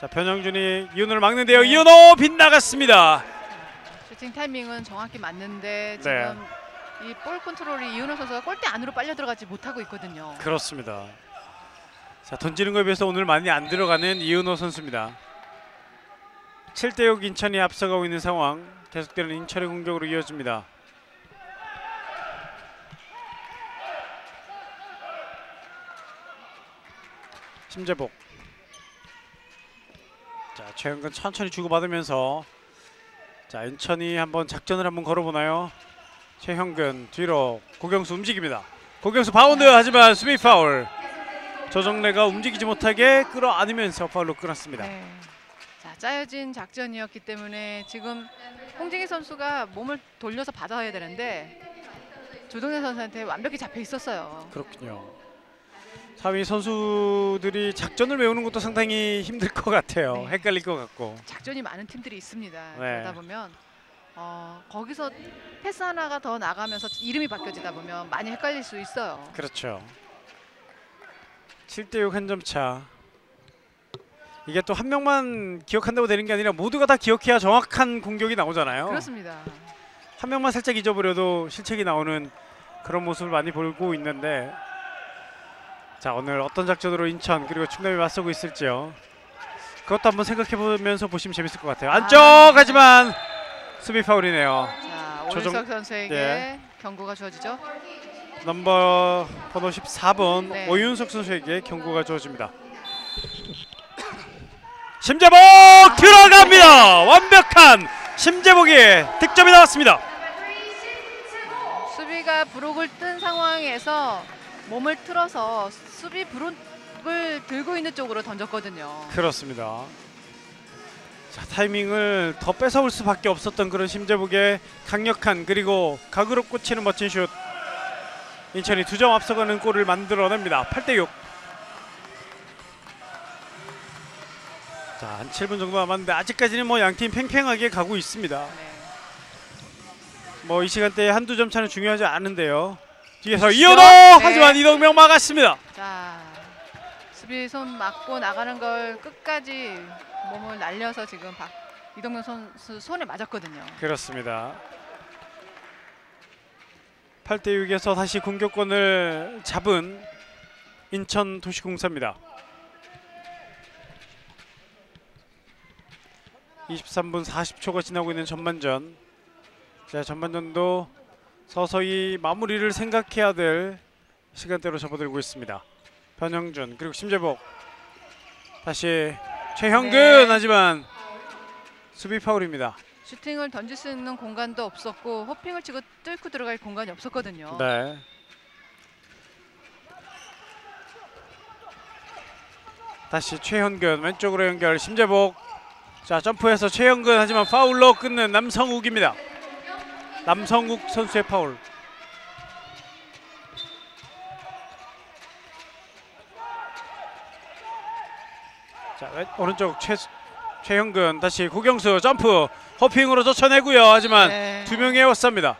자, 변영준이 이윤호를 막는데요. 네. 이윤호 빗나갔습니다. 슈팅 타이밍은 정확히 맞는데 네. 지금 이 볼 컨트롤이 이윤호 선수가 골대 안으로 빨려 들어가지 못하고 있거든요. 그렇습니다. 자, 던지는 것에 비해서 오늘 많이 안 들어가는 이윤호 선수입니다. 7대6 인천이 앞서가고 있는 상황. 계속되는 인천의 공격으로 이어집니다. 심재복. 자, 최영근 천천히 주고받으면서 자, 인천이 한번 작전을 한번 걸어보나요? 최형근 뒤로 고경수 움직입니다. 고경수 바운드 하지만 수비 파울. 조정래가 움직이지 못하게 끌어안으면서 파울로 끊었습니다. 네. 자, 짜여진 작전이었기 때문에 지금 홍진기 선수가 몸을 돌려서 받아야 되는데 조정래 선수한테 완벽히 잡혀 있었어요. 그렇군요. 4위 선수들이 작전을 외우는 것도 상당히 힘들 것 같아요. 네. 헷갈릴 것 같고. 작전이 많은 팀들이 있습니다. 네. 그러다 보면 거기서 패스 하나가 더 나가면서 이름이 바뀌어지다 보면 많이 헷갈릴 수 있어요. 그렇죠. 7대6 한 점 차. 이게 또 한 명만 기억한다고 되는 게 아니라 모두가 다 기억해야 정확한 공격이 나오잖아요. 그렇습니다. 한 명만 살짝 잊어버려도 실책이 나오는 그런 모습을 많이 보고 있는데, 자, 오늘 어떤 작전으로 인천 그리고 충남이 맞서고 있을지요. 그것도 한번 생각해보면서 보시면 재밌을 것 같아요. 안쪽 하지만 수비 파울이네요. 자, 조정- 오윤석 선수에게 네. 경고가 주어지죠. 넘버 번호 14번 네. 오윤석 선수에게 경고가 주어집니다. 심재복 들어갑니다. 완벽한 심재복의 득점이 나왔습니다. 수비가 브록을 뜬 상황에서 몸을 틀어서 수비 브록을 들고 있는 쪽으로 던졌거든요. 그렇습니다. 자, 타이밍을 더 뺏어올 수밖에 없었던 그런 심재복의 강력한 그리고 각으로 꽂히는 멋진 슛. 인천이 2점 앞서가는 골을 만들어냅니다. 8대6. 자, 한 7분 정도 남았는데 아직까지는 뭐 양팀 팽팽하게 가고 있습니다. 네. 뭐 이 시간대에 한두 점 차는 중요하지 않은데요. 뒤에서 이현호 네. 하지만 이동명 막았습니다. 자, 수비 손 맞고 나가는 걸 끝까지 몸을 날려서 지금 이동명 선수 손에 맞았거든요. 그렇습니다. 8대6에서 다시 공격권을 잡은 인천 도시공사입니다. 23분 40초가 지나고 있는 전반전. 자, 전반전도 서서히 마무리를 생각해야 될 시간대로 접어들고 있습니다. 변영준 그리고 심재복. 다시 최형근 네. 하지만 수비 파울입니다. 슈팅을 던질 수 있는 공간도 없었고 호핑을 치고 뚫고 들어갈 공간이 없었거든요. 네. 다시 최현근 왼쪽으로 연결. 심재복. 자, 점프해서 최현근 하지만 파울로 끊는 남성욱입니다. 남성욱 선수의 파울. 자, 오른쪽 최현근 다시 고경수 점프 호핑으로 쫓아내고요. 하지만 네. 두 명의 에워쌉니다.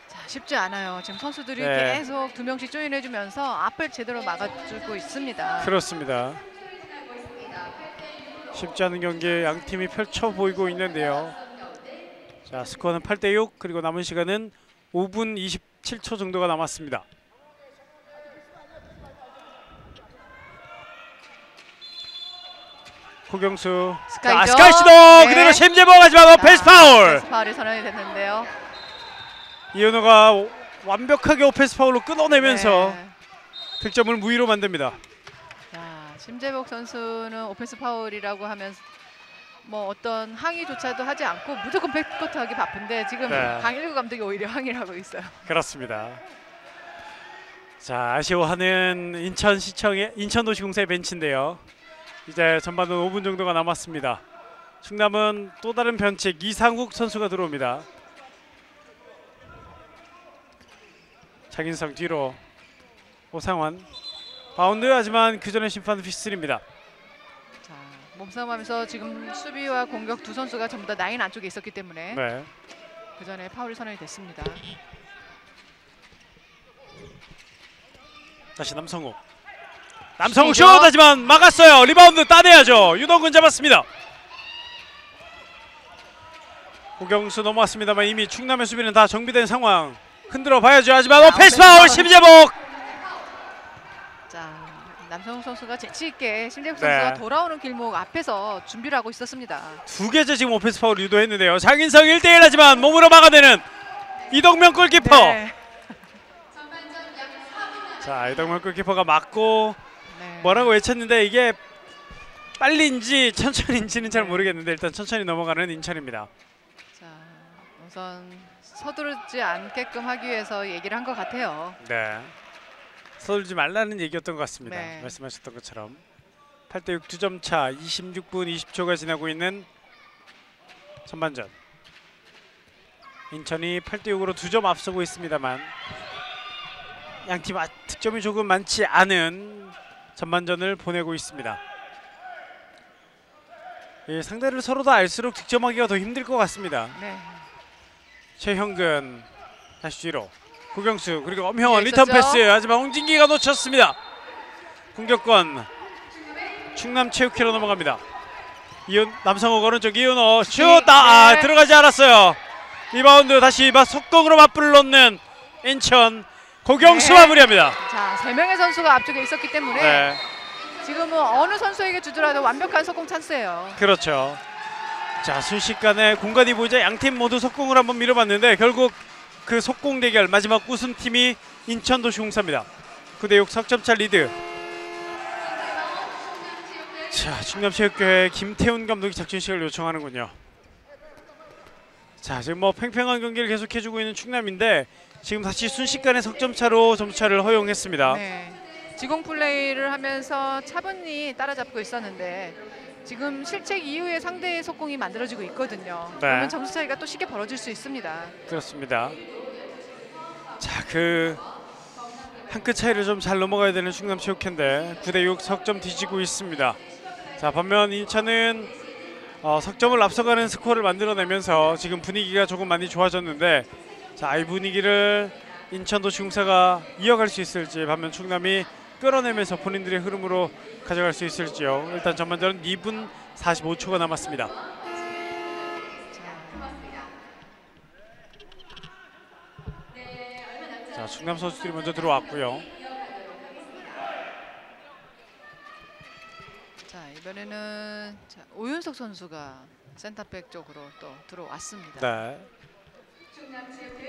자, 쉽지 않아요. 지금 선수들이 네. 계속 두 명씩 조인해주면서 앞을 제대로 막아주고 있습니다. 그렇습니다. 쉽지 않은 경기 양 팀이 펼쳐 보이고 있는데요. 자, 스코어는 8대6 그리고 남은 시간은 5분 27초 정도가 남았습니다. 고경수. 자, 스카이죠? 스카이 시도 네. 그대로 심재복 하지만 오펜스 파울. 오펜스 파울이 선언이 됐는데요. 이현호가 완벽하게 오펜스 파울로 끊어내면서 네. 득점을 무위로 만듭니다. 자, 심재복 선수는 오펜스 파울이라고 하면 뭐 어떤 항의조차도 하지 않고 무조건 백코트 하기 바쁜데 지금 네. 강일구 감독이 오히려 항의를 하고 있어요. 그렇습니다. 자, 아쉬워하는 인천도시공사의 벤치인데요. 이제 전반전 5분 정도가 남았습니다. 충남은 또 다른 변칙 이상욱 선수가 들어옵니다. 장인성 뒤로 오상환 바운드 하지만 그 전에 심판 휘슬입니다. 자, 몸싸움하면서 지금 수비와 공격 두 선수가 전부 다 라인 안쪽에 있었기 때문에 네. 그 전에 파울이 선언이 됐습니다. 다시 남성욱. 남성욱 슛! 슛이죠. 하지만 막았어요. 리바운드 따내야죠. 유동근 잡았습니다. 고경수 넘어왔습니다만 이미 충남의 수비는 다 정비된 상황. 흔들어 봐야죠. 하지만 오펜스 파울 심재복. 자, 남성욱 선수가 재치 있게 심재국 선수가 네. 돌아오는 길목 앞에서 준비를 하고 있었습니다. 두 개째 지금 오펜스 파울 유도했는데요. 장인성 1대1 하지만 몸으로 막아내는 이동명 골키퍼. 네. 자, 이동명 골키퍼가 맞고 네. 뭐라고 외쳤는데 이게 빨리인지 천천히인지는 잘 모르겠는데 일단 천천히 넘어가는 인천입니다. 자, 우선 서두르지 않게끔 하기 위해서 얘기를 한 것 같아요. 네. 서둘지 말라는 얘기였던 것 같습니다. 네. 말씀하셨던 것처럼 8대6 2점 차 26분 20초가 지나고 있는 전반전. 인천이 8대6으로 2점 앞서고 있습니다만 양팀 득점이 조금 많지 않은 전반전을 보내고 있습니다. 예, 상대를 서로 다 알수록 득점하기가 더 힘들 것 같습니다. 네. 최형근 다시 뒤로 구경수 그리고 엄형원 예, 리턴 있었죠. 패스 하지만 홍진기가 놓쳤습니다. 공격권 충남체육회로 넘어갑니다. 남성욱 오른쪽 이은호 슛! 네. 들어가지 않았어요. 리바운드 다시 속공으로 맞불을 놓는 인천 고경수 네. 마무리합니다. 자, 3명의 선수가 앞쪽에 있었기 때문에 네, 지금은 어느 선수에게 주더라도 완벽한 속공 찬스예요. 그렇죠. 자, 순식간에 공간이 보이자 양팀 모두 속공을 한번 밀어봤는데 결국 그 속공 대결 마지막 우승팀이 인천도시공사입니다. 9대6 석점차 리드. 자, 충남체육회 김태훈 감독이 작전식을 요청하는군요. 자, 지금 뭐 팽팽한 경기를 계속해주고 있는 충남인데 지금 다시 순식간에 석점차로 점수차를 허용했습니다. 네. 지공 플레이를 하면서 차분히 따라잡고 있었는데 지금 실책 이후에 상대의 속공이 만들어지고 있거든요. 네. 그러면 점수 차이가 또 쉽게 벌어질 수 있습니다. 그렇습니다. 자, 그 한 끗 차이를 좀 잘 넘어가야 되는 충남체육회인데 9대6 석점 뒤지고 있습니다. 자, 반면 인천은 석점을 앞서가는 스코어를 만들어내면서 지금 분위기가 조금 많이 좋아졌는데 자, 이 분위기를 인천도시공사가 이어갈 수 있을지 반면 충남이 끌어내면서 본인들의 흐름으로 가져갈 수 있을지요. 일단 전반전은 2분 45초가 남았습니다. 자, 충남 선수들이 먼저 들어왔고요. 자, 이번에는 자, 오윤석 선수가 센터백 쪽으로 또 들어왔습니다. 네.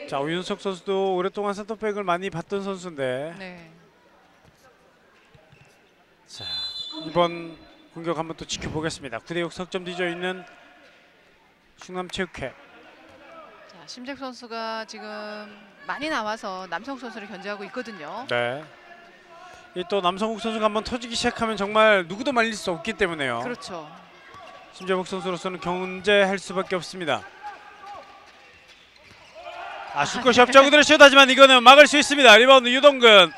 자, 오윤석 선수도 오랫동안 센터백을 많이 봤던 선수인데 네. 자, 이번 공격 한번 또 지켜보겠습니다. 9대6 석점 뒤져 있는 충남체육회. 자, 심재국 선수가 지금 많이 나와서 남성욱 선수를 견제하고 있거든요. 네. 이 또 남성욱 선수가 한번 터지기 시작하면 정말 누구도 말릴 수 없기 때문에요. 그렇죠. 심재복 선수로서는 견제할 수밖에 없습니다. 슛것이 없죠. 그대로 슛하지만 이거는 막을 수 있습니다. 리바운드 유동근.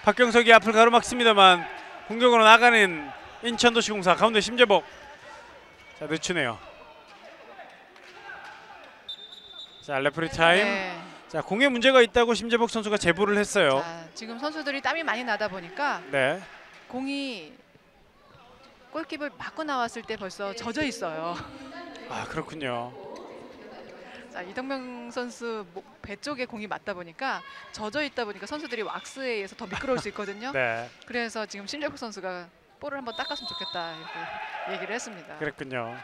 박경석이 앞을 가로막습니다만 공격으로 나가는 인천도시공사. 가운데 심재복. 자, 늦추네요. 자, 레프리 타임. 네. 자, 공에 문제가 있다고 심재복 선수가 제보를 했어요. 자, 지금 선수들이 땀이 많이 나다 보니까 네. 공이 골키퍼를 맞고 나왔을 때 벌써 젖어 있어요. 그렇군요. 자, 이동명 선수 배 쪽에 공이 맞다 보니까 젖어 있다 보니까 선수들이 왁스에 의해서 더 미끄러울 수 있거든요. 네. 그래서 지금 심재국 선수가 볼을 한번 닦았으면 좋겠다 이렇게 얘기를 했습니다. 그랬군요.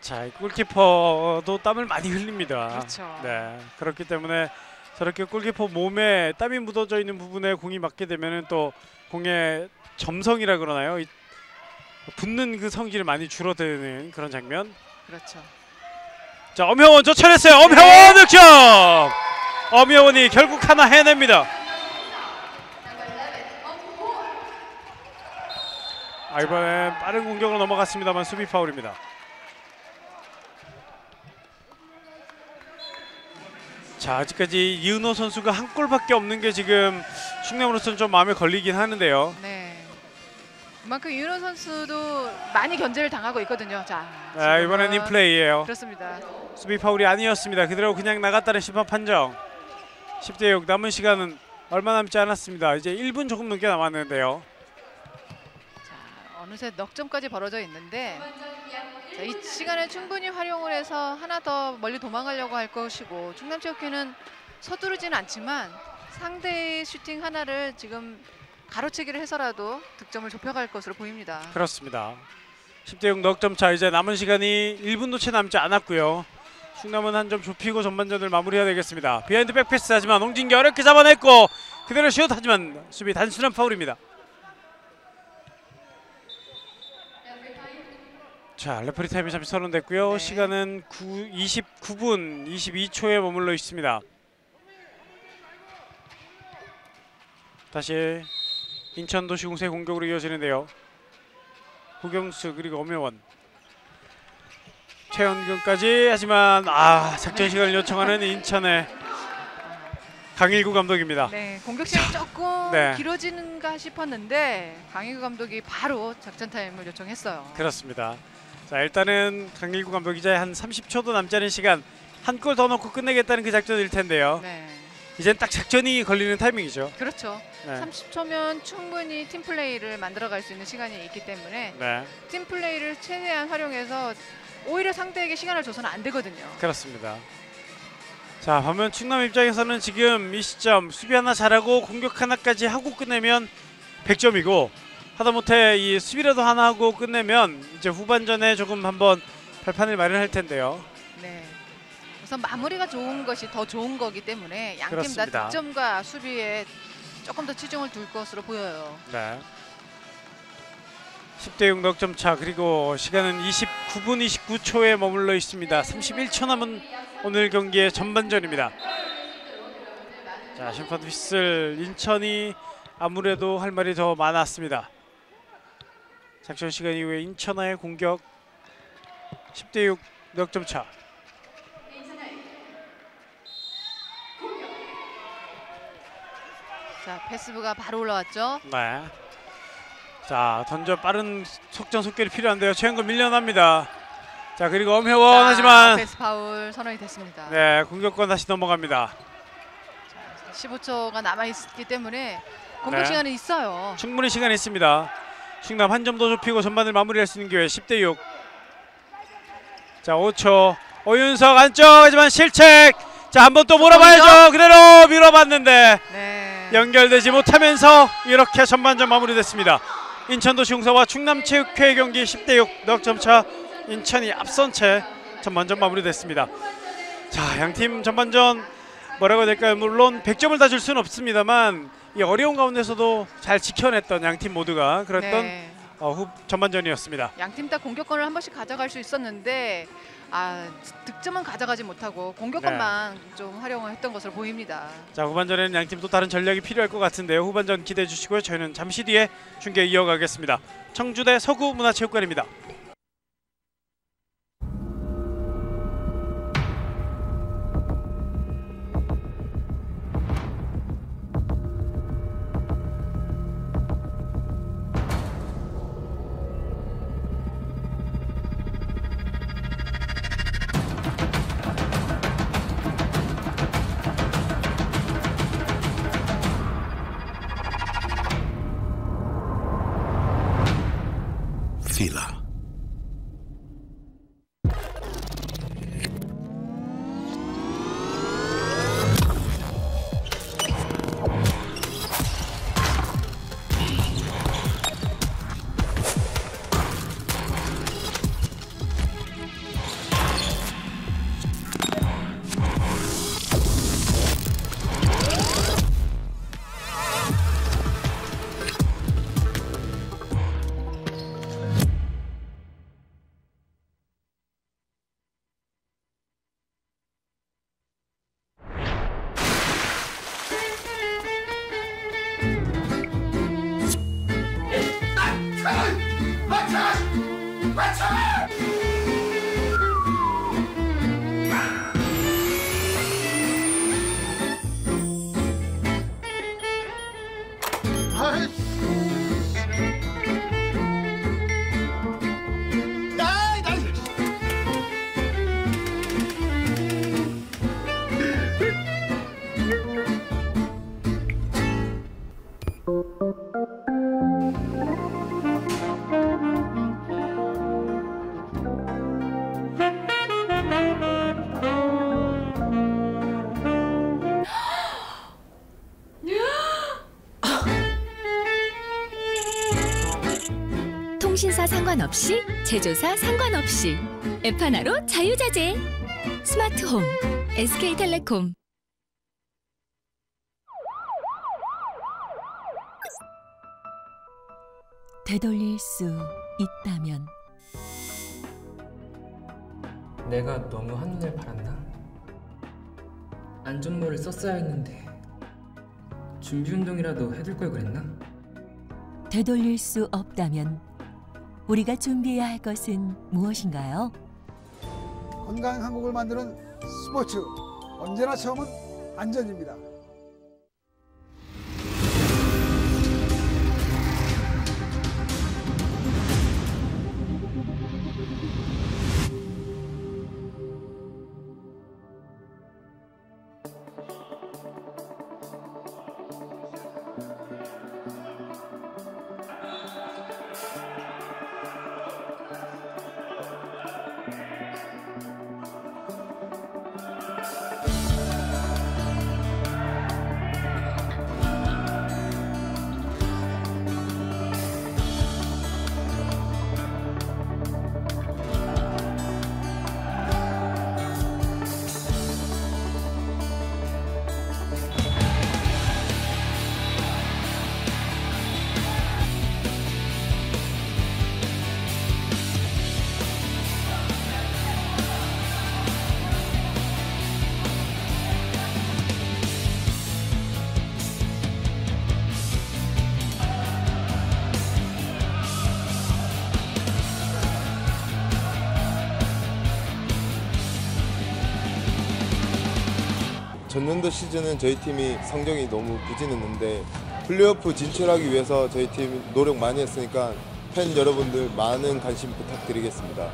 자, 이 골키퍼도 땀을 많이 흘립니다. 그렇죠. 네, 그렇기 때문에 저렇게 골키퍼 몸에 땀이 묻어져 있는 부분에 공이 맞게 되면은 또 공의 점성이라 그러나요? 붙는 그 성질이 많이 줄어드는 그런 장면. 그렇죠. 자, 엄형원 쫓아냈어요. 엄형원 득점. 엄형원이 결국 하나 해냅니다. 이번엔 빠른 공격으로 넘어갔습니다만 수비 파울입니다. 자, 아직까지 이은호 선수가 한 골밖에 없는 게 지금 충남으로서는 좀 마음에 걸리긴 하는데요. 네. 그만큼 이윤호 선수도 많이 견제를 당하고 있거든요. 자, 이번엔 인플레이예요. 그렇습니다. 수비 파울이 아니었습니다. 그대로 그냥 나갔다는 심판 판정. 10대6 남은 시간은 얼마 남지 않았습니다. 이제 1분 조금 넘게 남았는데요. 자, 어느새 넉점까지 벌어져 있는데 자, 이 시간을 충분히 활용을 해서 하나 더 멀리 도망가려고 할 것이고 충남체육회는 서두르지는 않지만 상대의 슈팅 하나를 지금 가로채기를 해서라도 득점을 좁혀갈 것으로 보입니다. 그렇습니다. 10대6 넉점 차. 이제 남은 시간이 1분도 채 남지 않았고요. 충남은 한 점 좁히고 전반전을 마무리해야 되겠습니다. 비하인드 백패스 하지만 홍진기 어렵게 잡아냈고 그대로 슛 하지만 수비 단순한 파울입니다. 자, 레프리 타임이 잠시 선언됐고요. 네. 시간은 29분 22초에 머물러 있습니다. 다시 인천도시공사의 공격으로 이어지는데요. 후경수 그리고 엄혜원, 최현근까지. 하지만 작전 시간을 요청하는 인천의 강일구 감독입니다. 네, 공격 시간이 조금 네. 길어지는가 싶었는데 강희구 감독이 바로 작전 타임을 요청했어요. 그렇습니다. 자, 일단은 강일구 감독이 이제 한 30초도 남지 않은 시간 한 골 더 넣고 끝내겠다는 그 작전일 텐데요. 네, 이젠 딱 작전이 걸리는 타이밍이죠. 그렇죠. 네. 30초면 충분히 팀 플레이를 만들어갈 수 있는 시간이 있기 때문에 네, 팀 플레이를 최대한 활용해서 오히려 상대에게 시간을 줘서는 안 되거든요. 그렇습니다. 자, 반면 충남 입장에서는 지금 이 시점 수비 하나 잘하고 공격 하나까지 하고 끝내면 100점이고 하다못해 이 수비라도 하나 하고 끝내면 이제 후반전에 조금 한번 발판을 마련할 텐데요. 네. 우선 마무리가 좋은 것이 더 좋은 거기 때문에 양 팀 다 그렇습니다. 득점과 수비에 조금 더 치중을 둘 것으로 보여요. 네. 10대6 넉점 차. 그리고 시간은 29분 29초에 머물러 있습니다. 31초 남은 오늘 경기의 전반전입니다. 자, 심판 휘슬. 인천이 아무래도 할 말이 더 많았습니다. 작전 시간 이후에 인천의 공격. 10대6 넉점 차. 자, 패스부가 바로 올라왔죠. 네. 자, 던져 빠른 속전속결이 필요한데요. 최현근 밀려납니다. 자, 그리고 엄혜원. 자, 하지만 패스 파울 선언이 됐습니다. 네, 공격권 다시 넘어갑니다. 15초가 남아 있기 때문에 공격 네. 시간은 있어요. 충분히 시간이 있습니다. 충남 한 점 더 좁히고 전반을 마무리할 수 있는 기회. 10대6. 자, 5초. 오윤석 안쪽. 하지만 실책. 자, 한번 또 몰아봐야죠. 그대로 밀어봤는데 네. 연결되지 못하면서 이렇게 전반전 마무리됐습니다. 인천도시공사와 충남체육회 경기 10대6 넉점차. 인천이 앞선 채 전반전 마무리됐습니다. 자, 양팀 전반전 뭐라고 해야 될까요? 물론 100점을 다 줄 수는 없습니다만 이 어려운 가운데서도 잘 지켜냈던 양팀 모두가 그랬던 네. 전반전이었습니다. 양팀 다 공격권을 한 번씩 가져갈 수 있었는데 득점은 가져가지 못하고 공격권만 좀 활용을 했던 것으로 보입니다. 자, 후반전에는 양팀 또 다른 전략이 필요할 것 같은데요. 후반전 기대해 주시고요. 저희는 잠시 뒤에 중계 이어가겠습니다. 청주대 서구문화체육관입니다. Fila. 통신사 상관없이, 제조사 상관없이 앱 하나로 자유자재. 스마트홈 SK텔레콤. 되돌릴 수 있다면. 내가 너무 한눈을 팔았나? 안전모를 썼어야 했는데 준비 운동이라도 해둘 걸 그랬나? 되돌릴 수 없다면 우리가 준비해야 할 것은 무엇인가요? 건강한 한국을 만드는 스포츠, 언제나 처음은 안전입니다. 전년도 시즌은 저희 팀이 성적이 너무 부진했는데 플레이오프 진출하기 위해서 저희 팀 노력 많이 했으니까 팬 여러분들 많은 관심 부탁드리겠습니다.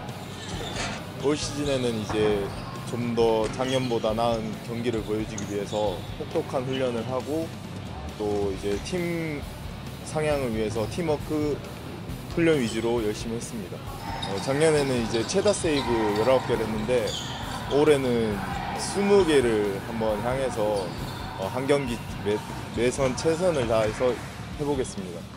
올 시즌에는 이제 좀 더 작년보다 나은 경기를 보여주기 위해서 혹독한 훈련을 하고 또 이제 팀 상향을 위해서 팀워크 훈련 위주로 열심히 했습니다. 작년에는 이제 최다 세이브 19개를 했는데 올해는 20개를 한번 향해서 한 경기 매선 최선을 다해서 해보겠습니다.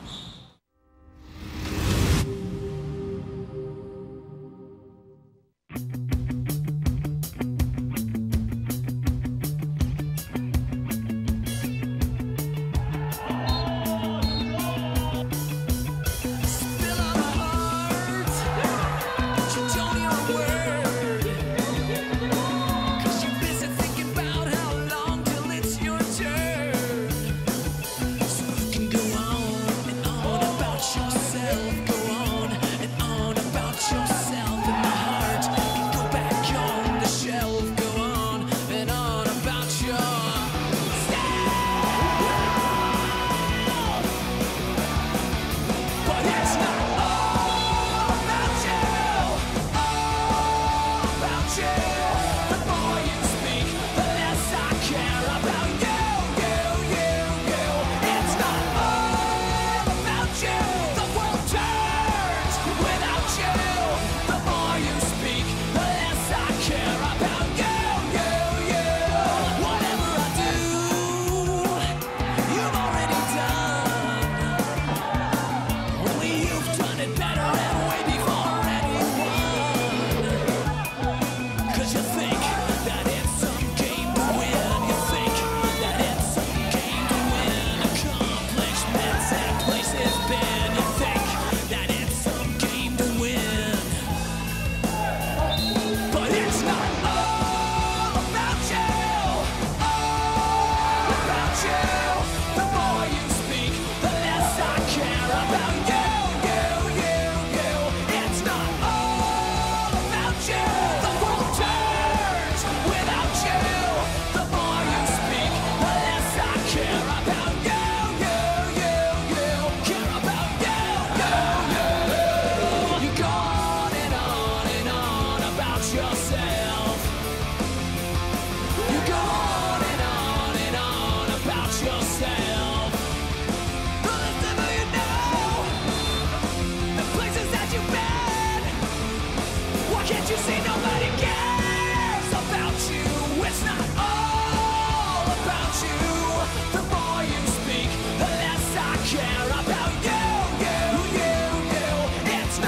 It's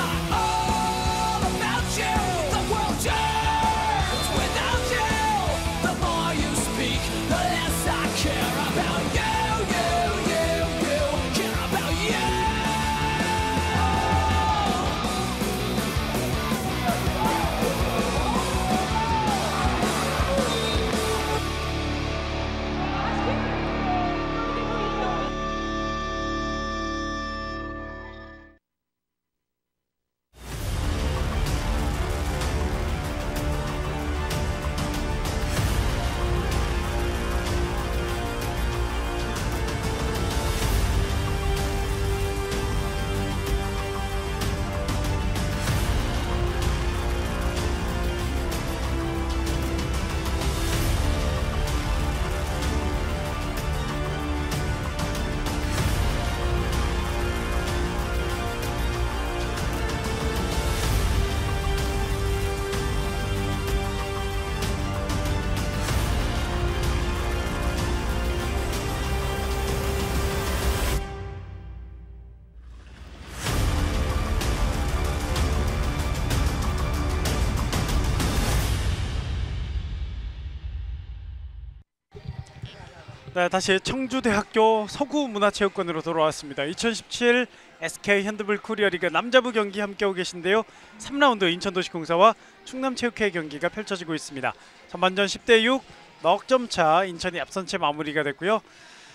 자, 다시 청주대학교 서구문화체육관으로 돌아왔습니다. 2017 SK 핸드볼 코리아리그 남자부 경기 함께하고 계신데요. 3라운드 인천도시공사와 충남체육회 경기가 펼쳐지고 있습니다. 전반전 10대6 넉점 차 인천이 앞선 채 마무리가 됐고요.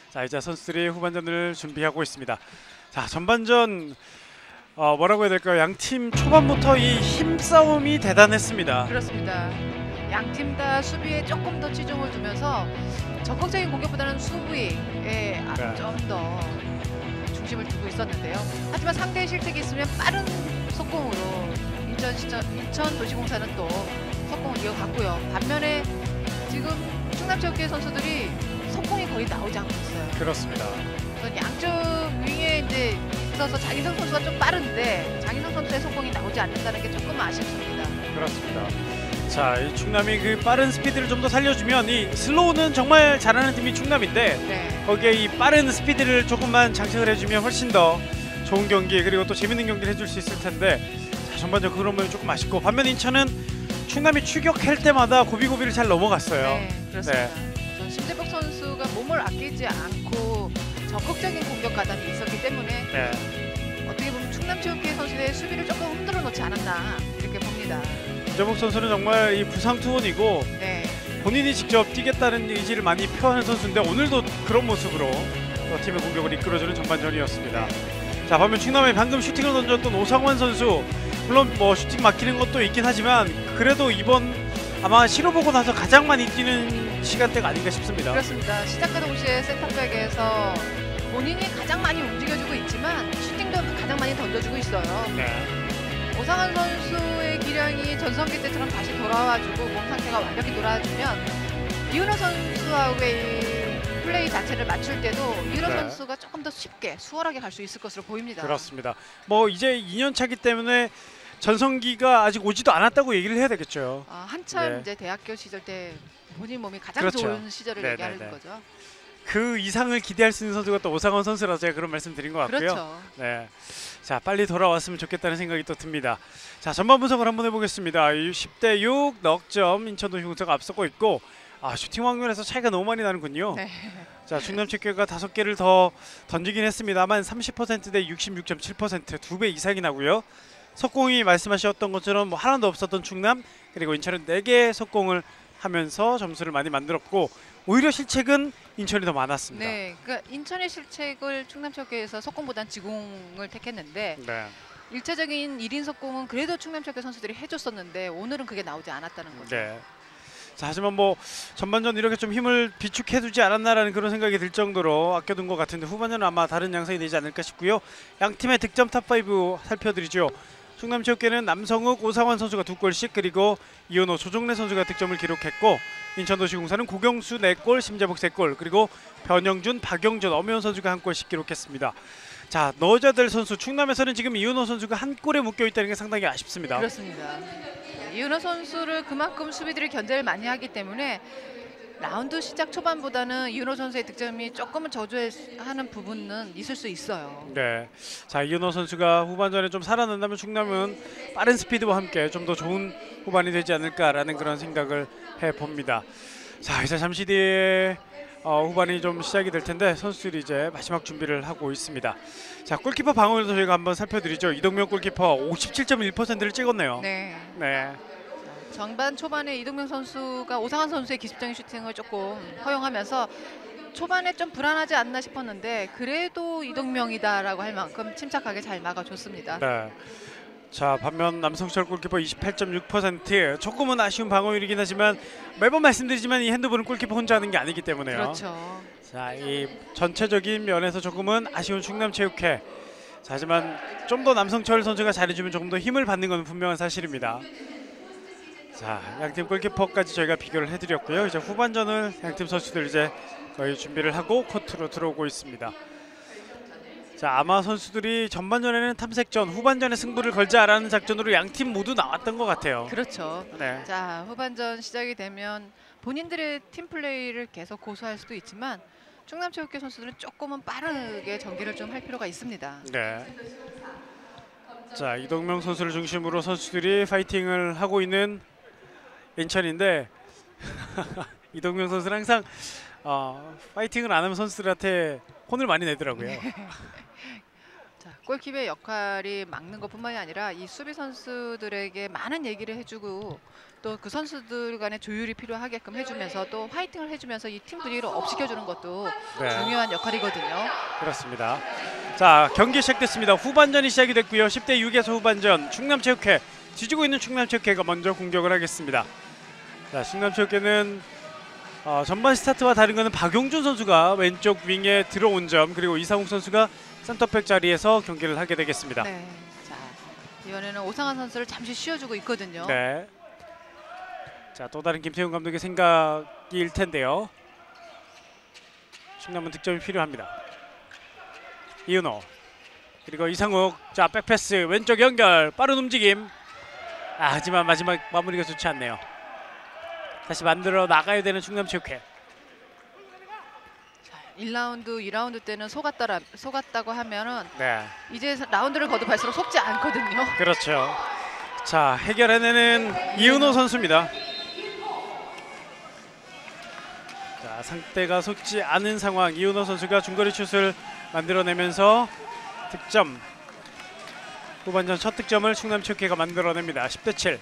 자, 이제 선수들이 후반전을 준비하고 있습니다. 자, 전반전 뭐라고 해야 될까요? 양팀 초반부터 이 힘싸움이 대단했습니다. 그렇습니다. 양 팀 다 수비에 조금 더 치중을 두면서 적극적인 공격보다는 수비에 좀 더 중심을 두고 있었는데요. 하지만 상대의 실책이 있으면 빠른 속공으로 인천도시공사는 또 속공을 이어갔고요. 반면에 지금 충남체육회 선수들이 속공이 거의 나오지 않고 있어요. 그렇습니다. 우선 양쪽 윙에 이제 있어서 장희성 선수가 좀 빠른데 장희성 선수의 속공이 나오지 않는다는 게 조금 아쉽습니다. 그렇습니다. 자, 이 충남이 그 빠른 스피드를 좀 더 살려주면 이 슬로우는 정말 잘하는 팀이 충남인데 네. 거기에 이 빠른 스피드를 조금만 장착을 해주면 훨씬 더 좋은 경기 그리고 또 재밌는 경기를 해줄 수 있을 텐데 자, 전반적으로 그런 부분이 조금 아쉽고 반면 인천은 충남이 추격할 때마다 고비고비를 잘 넘어갔어요. 네, 그렇습니다. 우선 심재복 선수가 몸을 아끼지 않고 적극적인 공격 가담이 있었기 때문에 네. 어떻게 보면 충남체육회 선수의 수비를 조금 흔들어 놓지 않았나 이렇게 봅니다. 심재복 선수는 정말 이 부상 투혼이고 네. 본인이 직접 뛰겠다는 의지를 많이 표하는 선수인데 오늘도 그런 모습으로 또 팀의 공격을 이끌어주는 전반전이었습니다. 자, 반면 충남에 방금 슈팅을 던졌던 오상환 선수 물론 뭐 슈팅 막히는 것도 있긴 하지만 그래도 이번 아마 시로 보고 나서 가장 많이 뛰는 시간대가 아닌가 싶습니다. 그렇습니다. 시작과 동시에 센터백에서 본인이 가장 많이 움직여주고 있지만 슈팅도 가장 많이 던져주고 있어요. 네. 오상환 선수의 기량이 전성기 때처럼 다시 돌아와주고 몸 상태가 완벽히 돌아와주면 이은호 선수하고의 이 플레이 자체를 맞출 때도 이은호 네. 선수가 조금 더 쉽게 수월하게 갈 수 있을 것으로 보입니다. 그렇습니다. 뭐 이제 2년 차기 때문에 전성기가 아직 오지도 않았다고 얘기를 해야 되겠죠. 한참 네. 이제 대학교 시절 때 본인 몸이 가장 그렇죠. 좋은 시절을 네, 얘기하는 네, 네. 거죠. 그 이상을 기대할 수 있는 선수가 또 오상원 선수라서 제가 그런 말씀 드린 것 같고요. 그렇죠. 네. 자, 빨리 돌아왔으면 좋겠다는 생각이 또 듭니다. 자, 전반 분석을 한번 해보겠습니다. 10대6 넉점 인천도시공사가 앞서고 있고 슈팅 확률에서 차이가 너무 많이 나는군요. 네. 자, 충남체육회가 5개를 더 던지긴 했습니다만 30% 대 66.7% 2배 이상이 나고요. 속공이 말씀하셨던 것처럼 뭐 하나도 없었던 충남 그리고 인천은 4개의 속공을 하면서 점수를 많이 만들었고 오히려 실책은 인천이 더 많았습니다. 네, 그러니까 인천의 실책을 충남체육회에서 속공보단 지공을 택했는데 네. 일차적인 1인 속공은 그래도 충남체육회 선수들이 해줬었는데 오늘은 그게 나오지 않았다는 거죠. 네. 자, 하지만 뭐 전반전 이렇게 좀 힘을 비축해두지 않았나라는 그런 생각이 들 정도로 아껴둔 것 같은데 후반전은 아마 다른 양상이 되지 않을까 싶고요. 양 팀의 득점 탑5 살펴드리죠. 충남체육회는 남성욱, 오상환 선수가 2골씩 그리고 이현호, 조종래 선수가 득점을 기록했고 인천도시공사는 고경수 4골, 심재복 3골 그리고 변영준, 박영준, 엄혜원 선수가 1골씩 기록했습니다. 자, 넣어줘야 선수 충남에서는 지금 이현호 선수가 1골에 묶여있다는 게 상당히 아쉽습니다. 그렇습니다. 이은호 선수를 그만큼 수비들이 견제를 많이 하기 때문에 라운드 시작 초반보다는 이은호 선수의 득점이 조금은 저조하는 부분은 있을 수 있어요. 네, 자 이은호 선수가 후반전에 좀 살아난다면 충남은 빠른 스피드와 함께 좀 더 좋은 후반이 되지 않을까라는 그런 생각을 해봅니다. 자, 이제 잠시 뒤에 후반이 좀 시작이 될 텐데 선수들이 이제 마지막 준비를 하고 있습니다. 자, 골키퍼 방어율도 저희가 한번 살펴드리죠. 이동명 골키퍼 57.1%를 찍었네요. 네. 네. 전반 초반에 이동명 선수가 오상환 선수의 기습적인 슈팅을 조금 허용하면서 초반에 좀 불안하지 않나 싶었는데 그래도 이동명이다라고 할 만큼 침착하게 잘 막아줬습니다. 네. 자, 반면 남성철 골키퍼 28.6% 조금은 아쉬운 방어율이긴 하지만 매번 말씀드리지만 이 핸드볼은 골키퍼 혼자 하는 게 아니기 때문에요. 그렇죠. 자, 이 전체적인 면에서 조금은 아쉬운 충남체육회. 자, 하지만 좀 더 남성철 선수가 잘해주면 조금 더 힘을 받는 건 분명한 사실입니다. 자, 양팀 골키퍼까지 저희가 비교를 해드렸고요. 이제 후반전을 양팀 선수들 이제 거의 준비를 하고 코트로 들어오고 있습니다. 자, 아마 선수들이 전반전에는 탐색전, 후반전에 승부를 걸자라는 작전으로 양팀 모두 나왔던 것 같아요. 그렇죠. 네. 자, 후반전 시작이 되면 본인들의 팀 플레이를 계속 고수할 수도 있지만 충남체육회 선수들은 조금은 빠르게 전개를 좀 할 필요가 있습니다. 네. 자, 이동명 선수를 중심으로 선수들이 파이팅을 하고 있는 인천인데 이동명 선수는 항상 파이팅을 안 하는 선수들한테 혼을 많이 내더라고요. 자, 골키퍼의 역할이 막는 것뿐만이 아니라 이 수비 선수들에게 많은 얘기를 해주고 또 그 선수들 간의 조율이 필요하게끔 해주면서 또 화이팅을 해주면서 이 팀 분위기를 업시켜주는 것도 네. 중요한 역할이거든요. 그렇습니다. 자, 경기 시작됐습니다. 후반전이 시작이 됐고요. 10대 6에서 후반전 충남체육회 뒤지고 있는 충남체육회가 먼저 공격을 하겠습니다. 자, 충남체육회는 전반 스타트와 다른 것은 박용준 선수가 왼쪽 윙에 들어온 점, 그리고 이상욱 선수가 센터백 자리에서 경기를 하게 되겠습니다. 네. 자, 이번에는 오상환 선수를 잠시 쉬어주고 있거든요. 네. 자, 또 다른 김태훈 감독의 생각일 텐데요. 충남은 득점이 필요합니다. 이은호 그리고 이상욱. 자, 백패스 왼쪽 연결 빠른 움직임. 하지만 마지막 마무리가 좋지 않네요. 다시 만들어 나가야 되는 충남체육회. 1라운드, 2라운드 때는 속았다고 하면은 네, 이제 라운드를 거듭할수록 속지 않거든요. 그렇죠. 자, 해결해내는 이은호 선수입니다. 자, 상대가 속지 않은 상황. 이은호 선수가 중거리 슛을 만들어내면서 득점. 후반전 첫 득점을 충남체육회가 만들어냅니다. 10대 7.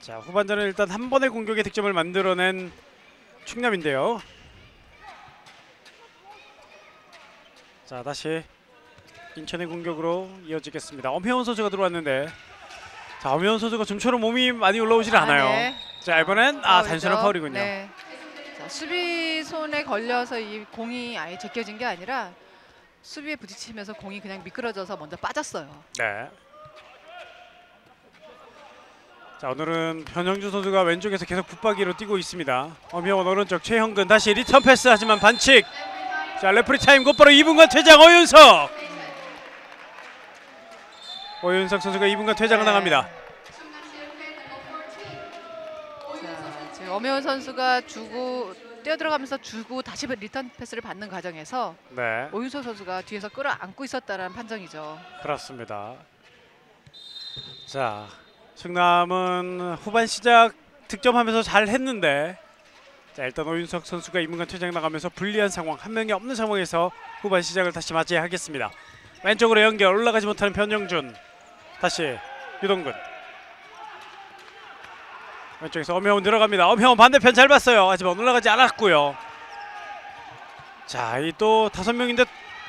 자, 후반전은 일단 한 번의 공격에 득점을 만들어낸 충남인데요. 자, 다시 인천의 공격으로 이어지겠습니다. 엄혜원 선수가 들어왔는데, 자, 엄혜원 선수가 좀처럼 몸이 많이 올라오질 않아요. 네. 자, 이번엔 단순한 파울이군요. 네. 자, 수비 손에 걸려서 이 공이 아예 제껴진 게 아니라 수비에 부딪히면서 공이 그냥 미끄러져서 먼저 빠졌어요. 네. 자, 오늘은 변형준 선수가 왼쪽에서 계속 붙박이로 뛰고 있습니다. 엄혜원 오른쪽, 최형근 다시 리턴 패스 하지만 반칙. 자, 레프리 타임 곧바로 2분간 퇴장. 오윤석 선수가 2분간 퇴장을 당합니다. 자, 지금 엄혜원 선수가 뛰어들어가면서 주고 다시 리턴 패스를 받는 과정에서 네, 오윤석 선수가 뒤에서 끌어안고 있었다는 판정이죠. 그렇습니다. 자, 충남은 후반 시작 득점하면서 잘 했는데, 자, 일단 오윤석 선수가 2분간 퇴장 나가면서 불리한 상황, 한 명이 없는 상황에서 후반 시작을 다시 맞이하겠습니다. 왼쪽으로 연결, 올라가지 못하는 변영준. 다시 유동근. 왼쪽에서 엄혜원 들어갑니다. 엄혜원 반대편 잘 봤어요. 하지만 올라가지 않았고요. 자, 이 또 5명인데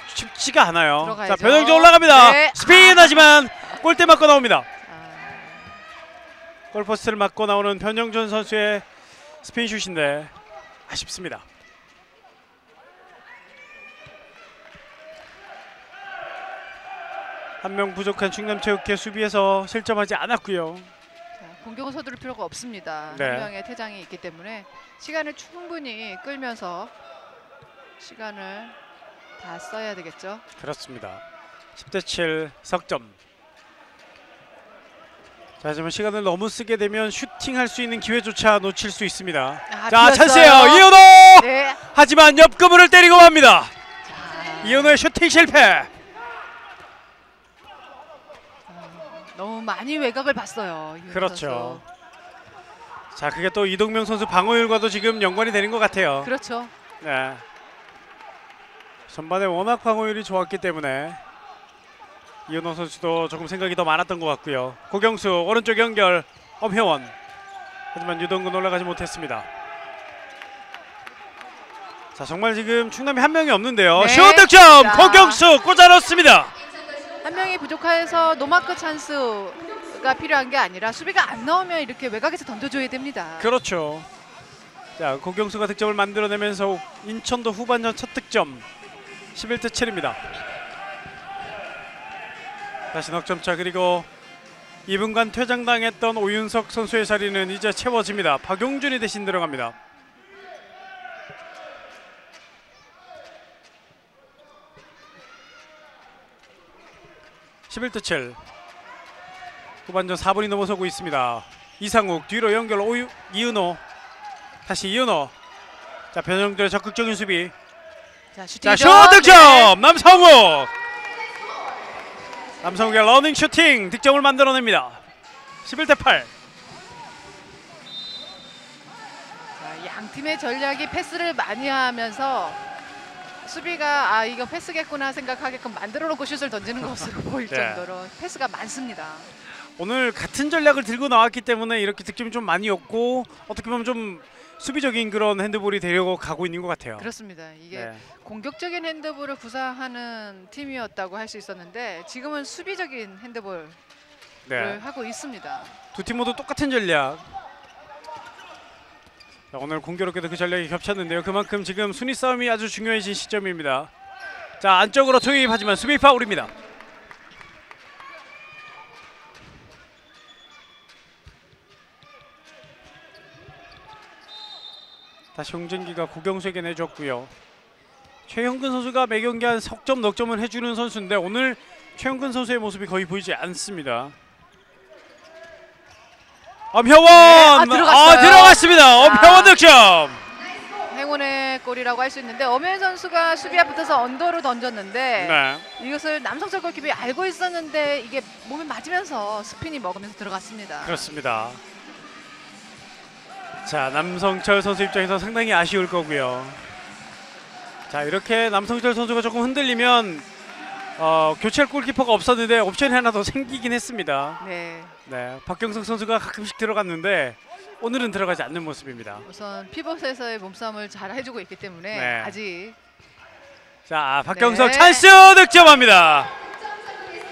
쉽지가 않아요. 들어가야죠. 자, 변영준 올라갑니다. 네. 스피인 하지만 골대 맞고 나옵니다. 골포스트를 맞고 나오는 변영준 선수의 스피인 슛인데 아쉽습니다. 한 명 부족한 충남체육회 수비에서 실점하지 않았고요. 자, 공격은 서두를 필요가 없습니다. 네. 한 명의 퇴장이 있기 때문에 시간을 충분히 끌면서 시간을 다 써야 되겠죠. 그렇습니다. 10대 7 석점. 자, 하지만 시간을 너무 쓰게 되면 슈팅할 수 있는 기회조차 놓칠 수 있습니다. 자, 비었어요. 찬스예요. 이현호! 네. 하지만 옆 그물을 때리고 맙니다. 이현호의 슈팅 실패. 너무 많이 외곽을 봤어요. 이현호 그렇죠. 선수. 자, 그게 또 이동명 선수 방어율과도 지금 연관이 되는 것 같아요. 그렇죠. 네. 전반에 워낙 방어율이 좋았기 때문에 이현호 선수도 조금 생각이 더 많았던 것 같고요. 고경수 오른쪽 연결, 엄혜원. 하지만 유동근 올라가지 못했습니다. 자, 정말 지금 충남이 한 명이 없는데요. 네. 슛 득점! 자. 고경수 꽂아 넣습니다. 한 명이 부족해서 노마크 찬스가 필요한 게 아니라 수비가 안 나오면 이렇게 외곽에서 던져줘야 됩니다. 그렇죠. 자, 고경수가 득점을 만들어내면서 인천도 후반전 첫 득점. 11대 7입니다. 다시 넉점차. 그리고 2분간 퇴장당했던 오윤석 선수의 자리는 이제 채워집니다. 박용준이 대신 들어갑니다. (11대 7) 후반전 4분이 넘어서고 있습니다. 이상욱 뒤로 연결, 이은호. 다시 이은호. 자, 변형준의 적극적인 수비. 자, 자, 슈팅이죠. 슛 득점! 네. 남성욱의 러닝 슈팅 득점을 만들어냅니다. 11대 8. 자, 양 팀의 전략이 패스를 많이 하면서 수비가 이거 패스겠구나 생각하게끔 만들어 놓고 슛을 던지는 것으로 보일 네. 정도로 패스가 많습니다. 오늘 같은 전략을 들고 나왔기 때문에 이렇게 득점이 좀 많이 없고 어떻게 보면 좀 수비적인 그런 핸드볼이 되려고 가고 있는 것 같아요. 그렇습니다. 이게 네. 공격적인 핸드볼을 구사하는 팀이었다고 할 수 있었는데 지금은 수비적인 핸드볼을 네. 하고 있습니다. 두 팀 모두 똑같은 전략. 자, 오늘 공교롭게도 그 전략이 겹쳤는데요. 그만큼 지금 순위 싸움이 아주 중요해진 시점입니다. 자, 안쪽으로 투입하지만 수비 파울입니다. 다시 홍진기가 고경수에게 내줬고요. 최형근 선수가 매 경기 한 석점 넉점을 해주는 선수인데 오늘 최형근 선수의 모습이 거의 보이지 않습니다. 엄혜원! 들어갔어요. 들어갔습니다. 엄혜원 득점! 행운의 골이라고 할 수 있는데 엄혜원 선수가 수비에 붙어서 언더로 던졌는데 네, 이것을 남성철 골키퍼이 알고 있었는데 이게 몸에 맞으면서 스핀이 먹으면서 들어갔습니다. 그렇습니다. 자, 남성철 선수 입장에서 상당히 아쉬울 거고요. 자, 이렇게 남성철 선수가 조금 흔들리면 교체할 골키퍼가 없었는데 옵션이 하나 더 생기긴 했습니다. 네. 네, 박경석 선수가 가끔씩 들어갔는데 오늘은 들어가지 않는 모습입니다. 우선 피벗에서의 몸싸움을 잘 해주고 있기 때문에 네. 아직 자, 박경석 네. 찬스 득점합니다.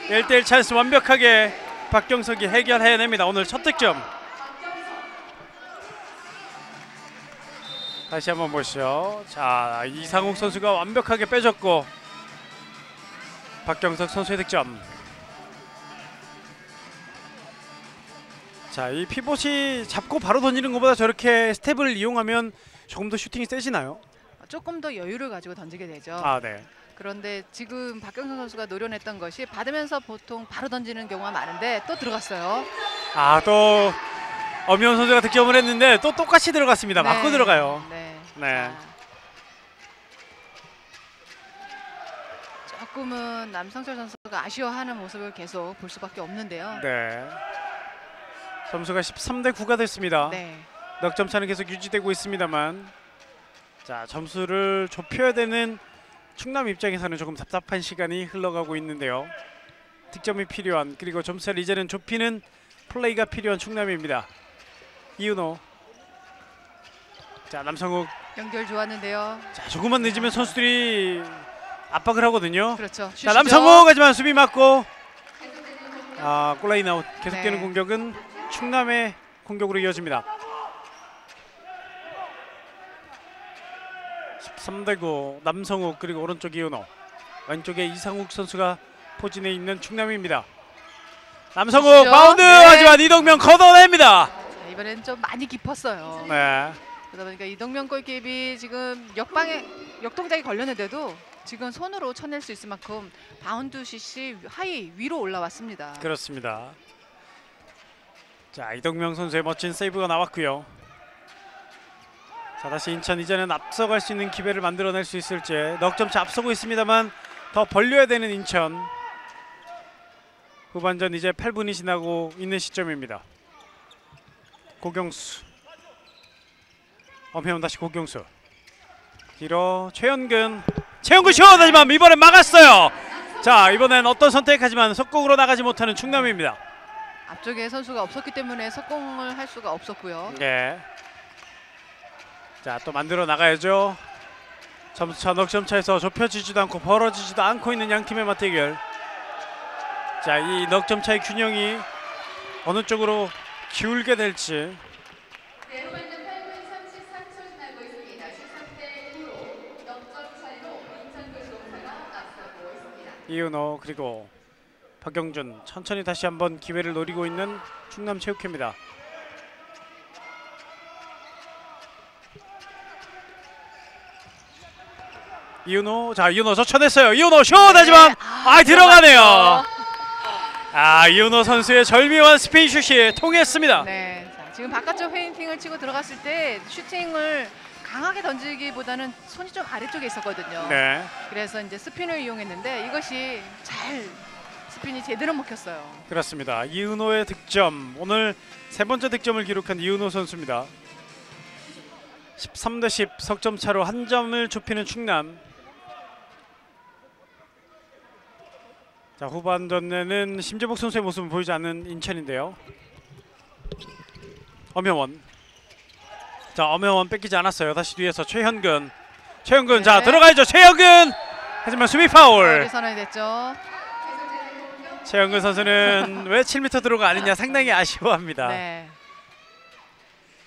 1대1 찬스 완벽하게 박경석이 해결해냅니다. 오늘 첫 득점. 다시 한번 보시죠. 자, 이상욱 선수가 완벽하게 빼줬고 박경석 선수의 득점. 자, 이 피봇이 잡고 바로 던지는 것보다 저렇게 스텝을 이용하면 조금 더 슈팅이 세지나요? 조금 더 여유를 가지고 던지게 되죠. 아, 네. 그런데 지금 박경선 선수가 노려냈던 것이 받으면서 보통 바로 던지는 경우가 많은데 또 들어갔어요. 아, 또 엄혜원 선수가 득점을 했는데 또 똑같이 들어갔습니다. 네. 맞고 들어가요. 네. 네. 자, 조금은 남성철 선수가 아쉬워하는 모습을 계속 볼 수밖에 없는데요. 네. 점수가 13대 9가 됐습니다. 네. 넉점 차는 계속 유지되고 있습니다만, 자, 점수를 좁혀야 되는 충남 입장에서는 조금 답답한 시간이 흘러가고 있는데요. 득점이 필요한, 그리고 점수를 이제는 좁히는 플레이가 필요한 충남입니다. 이윤호. 자, 남성욱. 연결 좋았는데요. 자, 조금만 늦으면 선수들이 압박을 하거든요. 그렇죠. 자, 슛이죠. 남성욱 하지만 수비 맞고, 아, 골라인 아웃. 계속되는 네. 공격은 충남의 공격으로 이어집니다. 13대 9 남성욱, 그리고 오른쪽 이윤호, 왼쪽에 이상욱 선수가 포진해 있는 충남입니다. 남성욱 그렇죠? 바운드 네. 하지만 이동명 걷어냅니다. 자, 이번엔 좀 많이 깊었어요. 네. 그러다 보니까 이동명 골킵이 지금 역동작이 걸렸는데도 지금 손으로 쳐낼 수 있을 만큼 바운드 슛이 하이 위로 올라왔습니다. 그렇습니다. 자, 이동명 선수의 멋진 세이브가 나왔고요. 자, 다시 인천, 이제는 앞서갈 수 있는 기회를 만들어낼 수 있을지. 넉점차 앞서고 있습니다만 더 벌려야 되는 인천. 후반전 이제 8분이 지나고 있는 시점입니다. 고경수, 엄혜원 다시 고경수, 뒤로 최현근 슛! 하지만 이번엔 막았어요. 자, 이번엔 어떤 선택하지만 속공으로 나가지 못하는 충남입니다. 앞쪽에 선수가 없었기 때문에 석공을 할 수가 없었고요. 네. 자, 또 만들어 나가야죠. 점수차 넉점차에서 좁혀지지도 않고 벌어지지도 않고 있는 양 팀의 맞대결. 자, 이 넉점차의 균형이 어느 쪽으로 기울게 될지. 이윤호 그리고 박영준 천천히 다시 한번 기회를 노리고 있는 충남체육회입니다. 이윤호, 자, 이윤호 젖혀냈어요. 이윤호 슛! 하지만 들어가네요. 아, 이윤호 선수의 절묘한 스페인 슛이 통했습니다. 네, 자, 지금 바깥쪽 페인팅을 치고 들어갔을 때 슈팅을 강하게 던지기보다는 손이 좀 아래쪽에 있었거든요. 네. 그래서 이제 스핀을 이용했는데 이것이 잘 스핀이 제대로 먹혔어요. 그렇습니다. 이윤호의 득점, 오늘 세 번째 득점을 기록한 이윤호 선수입니다. 13대 10 석점 차로 한 점을 좁히는 충남. 자, 후반전에는 심재복 선수의 모습을 보이지 않는 인천인데요. 엄혜원. 자, 엄혜원 뺏기지 않았어요. 다시 뒤에서 최현근. 네. 자, 들어가야죠. 최현근. 하지만 수비 파울. 선언이 됐죠. 최현근 선수는 왜 7m 들어가 아니냐 상당히 아쉬워합니다. 네.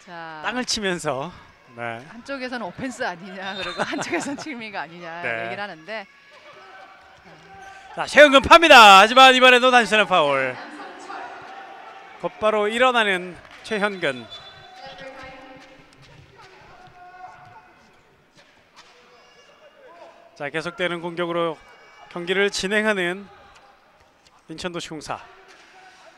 자, 땅을 치면서. 네. 한쪽에서는 오펜스 아니냐, 그리고 한쪽에서는 칠미가 아니냐 네. 얘기를 하는데. 자, 최현근 팝니다. 하지만 이번에도 단순한 파울. 곧바로 일어나는 최현근. 자, 계속되는 공격으로 경기를 진행하는 인천도시공사.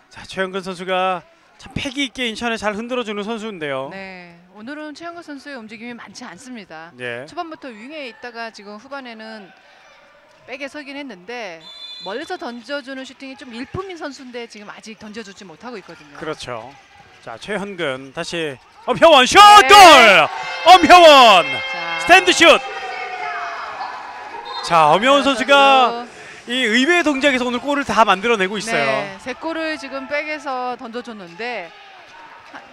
자, 최현근 선수가 참 패기 있게 인천을 잘 흔들어주는 선수인데요. 네, 오늘은 최영근 선수의 움직임이 많지 않습니다. 예. 초반부터 윙에 있다가 지금 후반에는 백에 서긴 했는데 멀리서 던져주는 슈팅이 좀 일품인 선수인데 지금 아직 던져주지 못하고 있거든요. 그렇죠. 자, 최현근 다시 엄혜원 슛! 네. 골! 엄혜원 자, 스탠드 슛! 자, 엄혜원 선수가 선수. 이 의외의 동작에서 오늘 골을 다 만들어내고 있어요. 네, 세 골을 지금 백에서 던져줬는데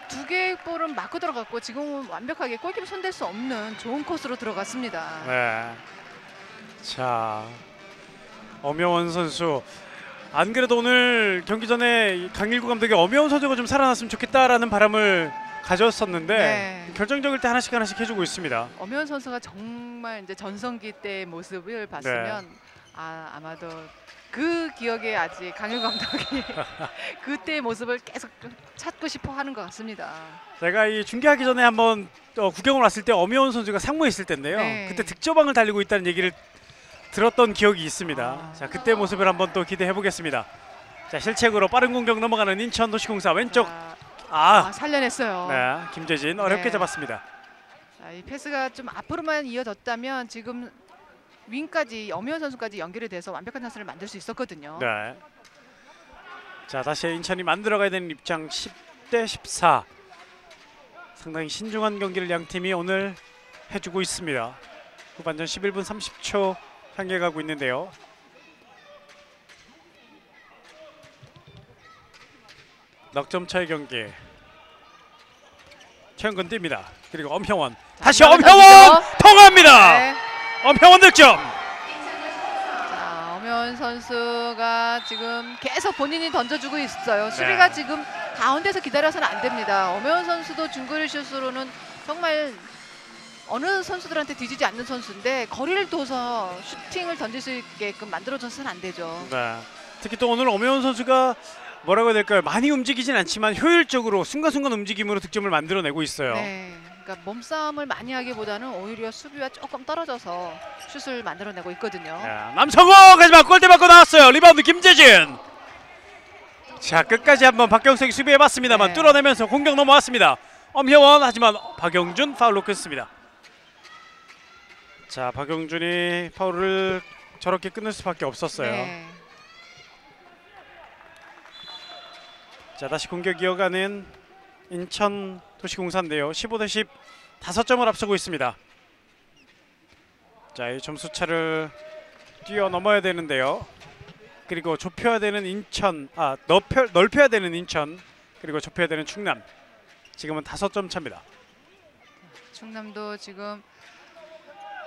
두 개의 볼은 맞고 들어갔고 지금은 완벽하게 골키퍼 손댈 수 없는 좋은 코스로 들어갔습니다. 네. 자, 엄혜원 선수. 안 그래도 오늘 경기 전에 강일구 감독이 엄혜원 선수가 좀 살아났으면 좋겠다라는 바람을 가졌었는데 네. 결정적일 때 하나씩 해주고 있습니다. 엄혜원 선수가 정말 이제 전성기 때의 모습을 봤으면 아마도 그 기억에 아직 강일 감독이 그때의 모습을 계속 찾고 싶어 하는 것 같습니다. 제가 이 중계하기 전에 한번 구경을 왔을 때 엄혜원 선수가 상무에 있을 때인데요. 네. 그때 득점왕을 달리고 있다는 얘기를 들었던 기억이 있습니다. 자, 그때 모습을 한번 또 기대해 보겠습니다. 자, 실책으로 빠른 공격 넘어가는 인천도시공사 왼쪽. 살려냈어요. 네, 김재진 어렵게 네. 잡았습니다. 자, 이 패스가 좀 앞으로만 이어졌다면 지금 윙까지 엄혜원 선수까지 연결이 돼서 완벽한 찬스를 만들 수 있었거든요. 네. 자, 다시 인천이 만들어가야 되는 입장 10대 14. 상당히 신중한 경기를 양 팀이 오늘 해주고 있습니다. 후반전 11분 30초 향해 가고 있는데요. 넉점 차의 경기. 최현근 뜁니다. 그리고 엄형원. 다시 엄형원 통합니다. 네. 엄형원 득점. 자, 엄혜원 선수가 지금 계속 본인이 던져주고 있어요. 수비가 지금 가운데서 기다려서는 안 됩니다. 엄혜원 선수도 중거리 슛으로는 정말 어느 선수들한테 뒤지지 않는 선수인데 거리를 둬서 슈팅을 던질 수 있게끔 만들어줘서는 안 되죠. 네. 특히 또 오늘 엄혜원 선수가 뭐라고 해야 될까요? 많이 움직이진 않지만 효율적으로 순간순간 움직임으로 득점을 만들어내고 있어요. 네, 그러니까 몸싸움을 많이 하기보다는 오히려 수비와 조금 떨어져서 슛을 만들어내고 있거든요. 자, 남성호 하지만 골대 맞고 나왔어요. 리바운드 김재진. 자, 끝까지 한번 박경석이 수비해봤습니다만 네. 뚫어내면서 공격 넘어왔습니다. 엄혜원 하지만 박영준 파울로 끊습니다. 자, 박영준이 파울을 저렇게 끊을 수밖에 없었어요. 네. 자, 다시 공격 이어가는 인천 도시공사인데요. 15대 10 5점을 앞서고 있습니다. 자, 이 점수 차를 뛰어넘어야 되는데요. 그리고 좁혀야 되는 인천, 넓혀야 되는 인천, 그리고 좁혀야 되는 충남. 지금은 5점 차입니다. 충남도 지금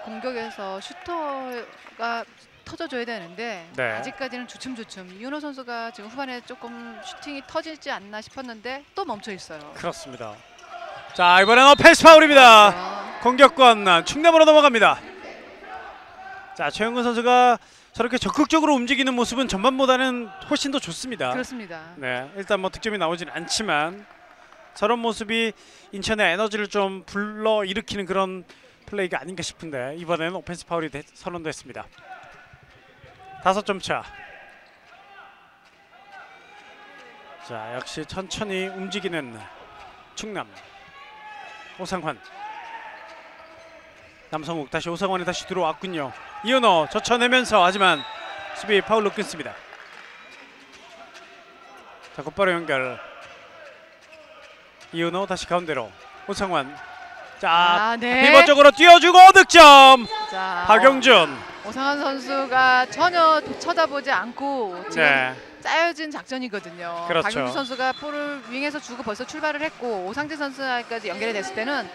공격에서 슈터가 터져줘야 되는데 네. 아직까지는 주춤주춤. 이윤호 선수가 지금 후반에 조금 슈팅이 터지지 않나 싶었는데 또 멈춰 있어요. 그렇습니다. 자, 이번에는 패스 파울입니다. 그렇죠. 공격권 충남으로 넘어갑니다. 자, 최영근 선수가 저렇게 적극적으로 움직이는 모습은 전반보다는 훨씬 더 좋습니다. 그렇습니다. 네, 일단 뭐 득점이 나오진 않지만 저런 모습이 인천의 에너지를 좀 불러 일으키는 그런 플레이가 아닌가 싶은데 이번에는 오펜스 파울이 선언됐습니다. 5점 차. 자, 역시 천천히 움직이는 충남. 오상환. 남성욱 다시 오상환이 다시 들어왔군요. 이은호 젖혀내면서 하지만 수비 파울로 끊습니다. 자, 곧바로 연결. 이은호 다시 가운데로. 오상환 자, 네. 피벗 쪽으로 뛰어주고 득점. 자, 박영준. 오상환 선수가 전혀 쳐다보지 않고 지금 네. 짜여진 작전이거든요. 그렇죠. 박영준 선수가 볼을 윙에서 주고 벌써 출발을 했고 오상재 선수까지 연결이 됐을 때는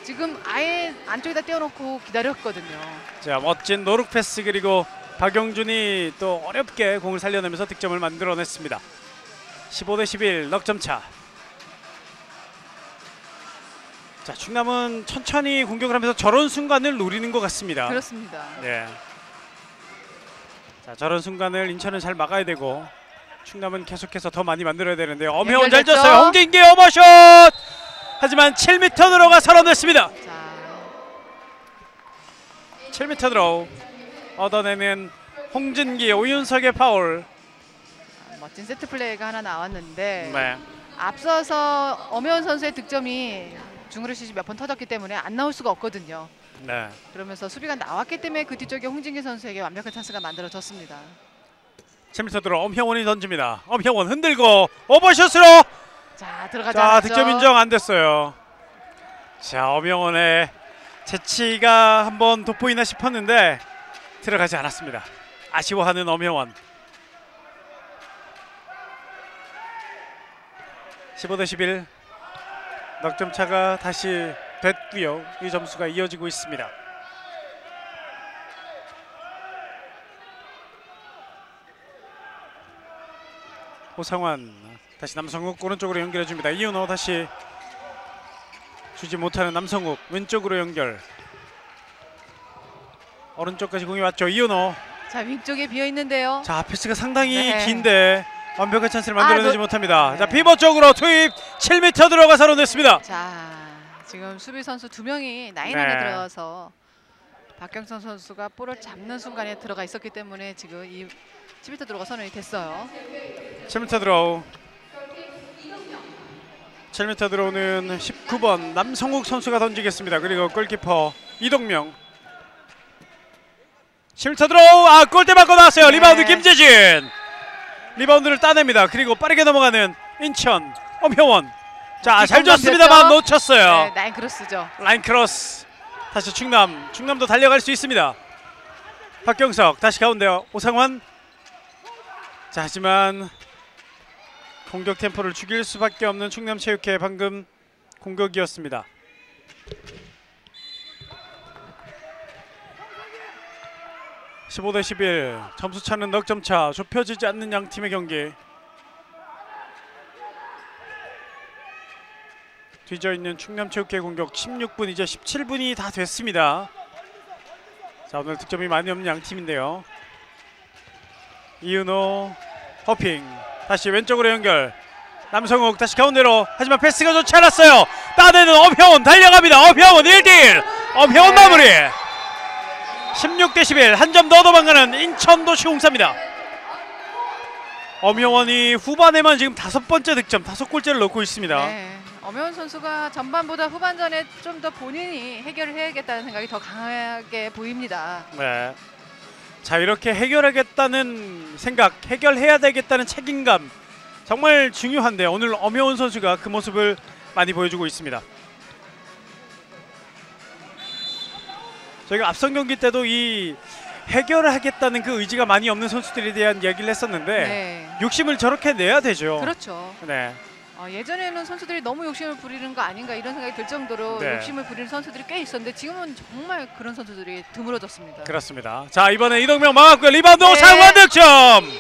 지금 아예 안쪽에다 띄워놓고 기다렸거든요. 자, 멋진 노룩 패스 그리고 박영준이 또 어렵게 공을 살려내면서 득점을 만들어냈습니다. 15대11 넉점 차. 자, 충남은 천천히 공격을 하면서 저런 순간을 노리는 것 같습니다. 그렇습니다. 네. 자, 저런 순간을 인천은 잘 막아야 되고 충남은 계속해서 더 많이 만들어야 되는데 엄혜원 잘 연결됐죠? 쳤어요. 홍진기 오버샷. 하지만 7m 들어가 살아냈습니다. 자, 7m 들어 얻어내는 홍진기, 오윤석의 파울. 멋진 세트 플레이가 하나 나왔는데 네. 앞서서 엄혜원 선수의 득점이 중거리 슛이 몇 번 터졌기 때문에 안 나올 수가 없거든요. 네. 그러면서 수비가 나왔기 때문에 그 뒤쪽에 홍진기 선수에게 완벽한 찬스가 만들어졌습니다. 7m 들어 엄형원이 던집니다. 엄형원 흔들고 오버샷으로. 자, 들어가지 자, 않았죠. 득점 인정 안 됐어요. 자, 엄형원의 재치가 한번 돋보이나 싶었는데 들어가지 않았습니다. 아쉬워하는 엄형원. 15대11 넉점 차가 다시 됐고요. 이 점수가 이어지고 있습니다. 호상환 다시 남성욱 오른쪽으로 연결해 줍니다. 이윤호 다시 주지 못하는 남성욱 왼쪽으로 연결. 오른쪽까지 공이 왔죠. 이윤호. 자, 위쪽에 비어 있는데요. 자, 패스가 상당히 네. 긴데 완벽한 찬스를 만들어내지 못합니다. 네. 자, 피벗 쪽으로 투입 7m 들어가서 냈습니다. 자, 지금 수비 선수 2명이 라인 네. 안에 들어가서 박경선 선수가 볼을 잡는 순간에 들어가 있었기 때문에 지금 이 10m 들어가 선언이 됐어요. 7m 들어. 7m 들어오는 19번 남성욱 선수가 던지겠습니다. 그리고 골키퍼 이동명. 7m 들어. 아, 골대 맞고 나왔어요. 네. 리바운드 김재진. 리바운드를 따냅니다. 그리고 빠르게 넘어가는 인천 엄형원. 자, 잘 줬습니다만 놓쳤어요. 네, 라인 크로스죠. 라인 크로스. 다시 충남도 달려갈 수 있습니다. 박경석 다시 가운데요. 오상환. 자, 하지만 공격 템포를 죽일 수밖에 없는 충남체육회 방금 공격이었습니다. (15대11) 점수차는 넉점차. 좁혀지지 않는 양팀의 경기. 뒤져있는 충남체육회 공격 16분 이제 17분이 다 됐습니다. 자, 오늘 득점이 많이 없는 양팀인데요. 이은호 허핑 다시 왼쪽으로 연결. 남성욱 다시 가운데로. 하지만 패스가 좋지 않았어요. 따내는 엄형원 달려갑니다. 엄형원 1대1 엄형원 마무리. 16대11 한 점 더 도망가는 인천도시 홍사입니다. 엄형원이 후반에만 지금 5번째 득점 5골째를 넣고 있습니다. 네, 엄혜원 선수가 전반보다 후반전에 좀 더 본인이 해결을 해야겠다는 생각이 더 강하게 보입니다. 네. 자, 이렇게 해결하겠다는 생각, 해결해야 되겠다는 책임감 정말 중요한데 오늘 엄혜원 선수가 그 모습을 많이 보여주고 있습니다. 저희가 앞선 경기 때도 이 해결을 하겠다는 그 의지가 많이 없는 선수들에 대한 이야기를 했었는데 네. 욕심을 저렇게 내야 되죠. 그렇죠. 네. 예전에는 선수들이 너무 욕심을 부리는 거 아닌가 이런 생각이 들 정도로 네. 욕심을 부리는 선수들이 꽤 있었는데 지금은 정말 그런 선수들이 드물어졌습니다. 그렇습니다. 자, 이번에 이동명 막았고요. 리바운드 네. 오상환 득점.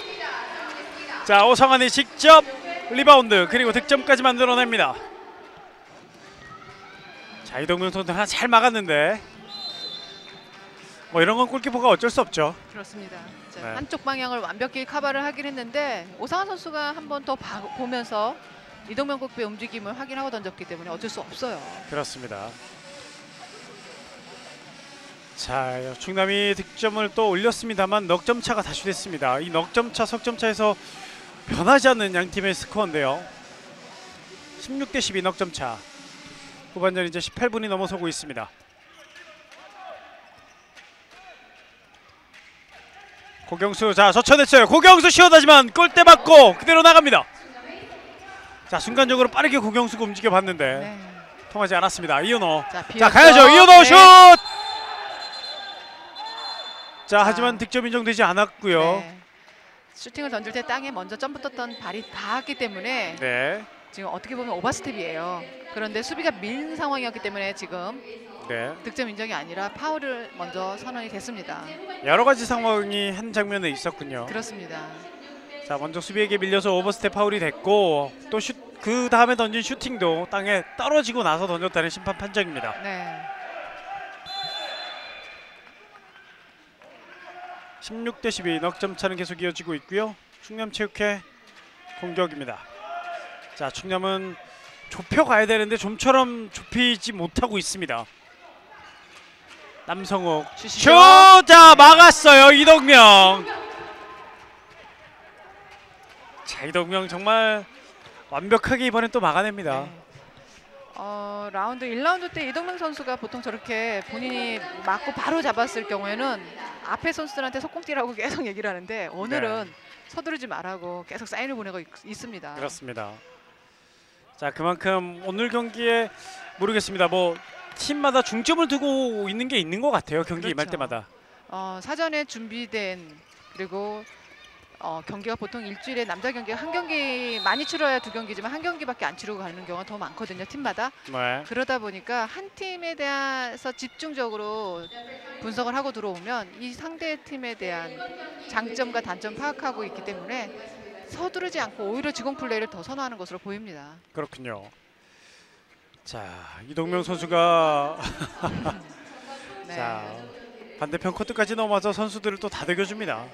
자, 오상환이 직접 리바운드 그리고 득점까지 만들어냅니다. 자, 이동명 선수 하나 잘 막았는데 뭐 이런 건 골키퍼가 어쩔 수 없죠. 그렇습니다. 자, 네. 한쪽 방향을 완벽히 커버를 하긴 했는데 오상환 선수가 한 번 더 보면서 이동명 골키퍼의 움직임을 확인하고 던졌기 때문에 어쩔 수 없어요. 그렇습니다. 자, 충남이 득점을 또 올렸습니다만 넉점 차가 다시 됐습니다. 이 넉점 차, 석점 차에서 변하지 않는 양 팀의 스코어인데요. 16대12 넉점 차. 후반전 이제 18분이 넘어서고 있습니다. 고경수, 자, 젖혀냈어요. 고경수 시원하지만 골대 맞고 그대로 나갑니다. 자, 순간적으로 빠르게 고경수가 움직여 봤는데 네. 통하지 않았습니다. 이은호. 자, 비었죠? 가야죠. 이은호 네. 슛. 자, 하지만 득점 인정되지 않았고요. 네. 슈팅을 던질 때 땅에 먼저 점프 떴던 발이 닿았기 때문에 네. 지금 어떻게 보면 오버스텝이에요. 그런데 수비가 밀린 상황이었기 때문에 지금 네. 득점 인정이 아니라 파울을 먼저 선언이 됐습니다. 여러 가지 상황이 한 장면에 있었군요. 그렇습니다. 자, 먼저 수비에게 밀려서 오버스텝 파울이 됐고 또 그 다음에 던진 슈팅도 땅에 떨어지고 나서 던졌다는 심판 판정입니다. 네. 16대 12 넉점 차는 계속 이어지고 있고요. 충남체육회 공격입니다. 자, 충남은 좁혀가야 되는데 좀처럼 좁히지 못하고 있습니다. 남성욱 슛! 자, 막았어요. 이동명. 자, 이동명 정말 완벽하게 이번엔 또 막아냅니다. 네. 라운드 1라운드 때 이동명 선수가 보통 저렇게 본인이 맞고 바로 잡았을 경우에는 앞에 선수들한테 속공 뛰라고 계속 얘기를 하는데 오늘은 서두르지 말라고 계속 사인을 보내고 있습니다. 그렇습니다. 자, 그만큼 오늘 경기에 모르겠습니다. 뭐 팀마다 중점을 두고 있는 게 있는 것 같아요. 경기 임할 그렇죠. 때마다. 사전에 준비된 그리고 경기가 보통 일주일에 남자 경기가 한 경기 많이 치러야 2경기지만 한 경기밖에 안 치르고 가는 경우가 더 많거든요. 팀마다. 네. 그러다 보니까 한 팀에 대해서 집중적으로 분석을 하고 들어오면 이 상대 팀에 대한 장점과 단점 파악하고 있기 때문에 서두르지 않고 오히려 지공 플레이를 더 선호하는 것으로 보입니다. 그렇군요. 자, 이동명 선수가 네. 자, 반대편 코트까지 넘어와서 선수들을 또 다독여줍니다.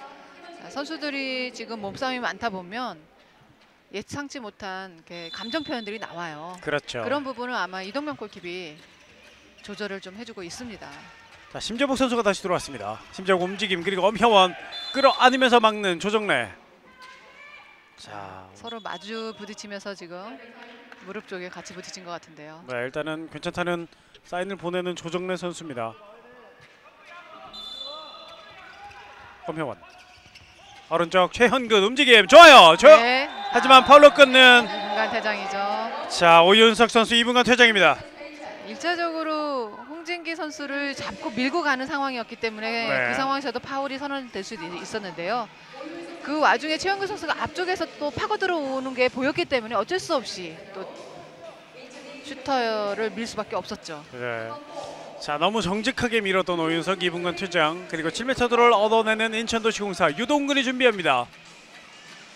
자, 선수들이 지금 몸싸움이 많다 보면 예상치 못한 이렇게 감정 표현들이 나와요. 그렇죠. 그런 부분은 아마 이동명 골킵이 조절을 좀 해주고 있습니다. 자, 심재복 선수가 다시 들어왔습니다. 심재복 움직임 그리고 엄혜원 끌어안으면서 막는 조정래. 자, 서로 마주 부딪히면서 지금 무릎 쪽에 같이 부딪힌 것 같은데요. 네, 일단은 괜찮다는 사인을 보내는 조정래 선수입니다. 엄혜원 오른쪽 최현근 움직임 좋아요. 네. 하지만 파울로 끊는 2분간 퇴장이죠. 자, 오윤석 선수 2분간 퇴장입니다. 1차적으로 홍진기 선수를 잡고 밀고 가는 상황이었기 때문에 네. 그 상황에서도 파울이 선언될 수도 있었는데요. 그 와중에 최현근 선수가 앞쪽에서 또 파고 들어오는 게 보였기 때문에 어쩔 수 없이 또 슈터를 밀 수밖에 없었죠. 네. 자, 너무 정직하게 밀었던 오윤석 2분간 퇴장 그리고 7m 드로를 얻어내는 인천도시공사 유동근이 준비합니다.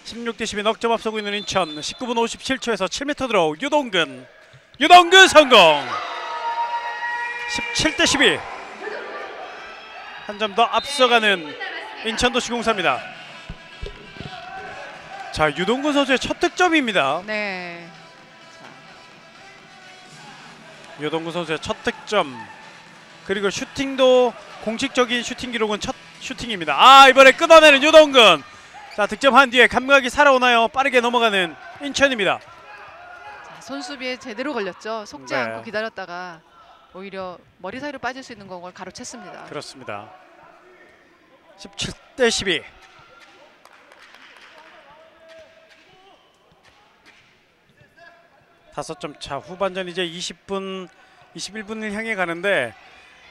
16대 12 넉점 앞서고 있는 인천 19분 57초에서 7m 드로 유동근 성공. 17대 12 한 점 더 앞서가는 인천도시공사입니다. 자, 유동근 선수의 첫 득점입니다. 네. 유동근 선수의 첫 득점 그리고 슈팅도 공식적인 슈팅 기록은 첫 슈팅입니다. 아, 이번에 끊어내는 유동근. 자, 득점한 뒤에 감각이 살아오나요? 빠르게 넘어가는 인천입니다. 자, 손수비에 제대로 걸렸죠. 속지 네. 않고 기다렸다가 오히려 머리 사이로 빠질 수 있는 공을 가로챘습니다. 그렇습니다. 17대 12 5점 차. 후반전 이제 20분 21분을 향해 가는데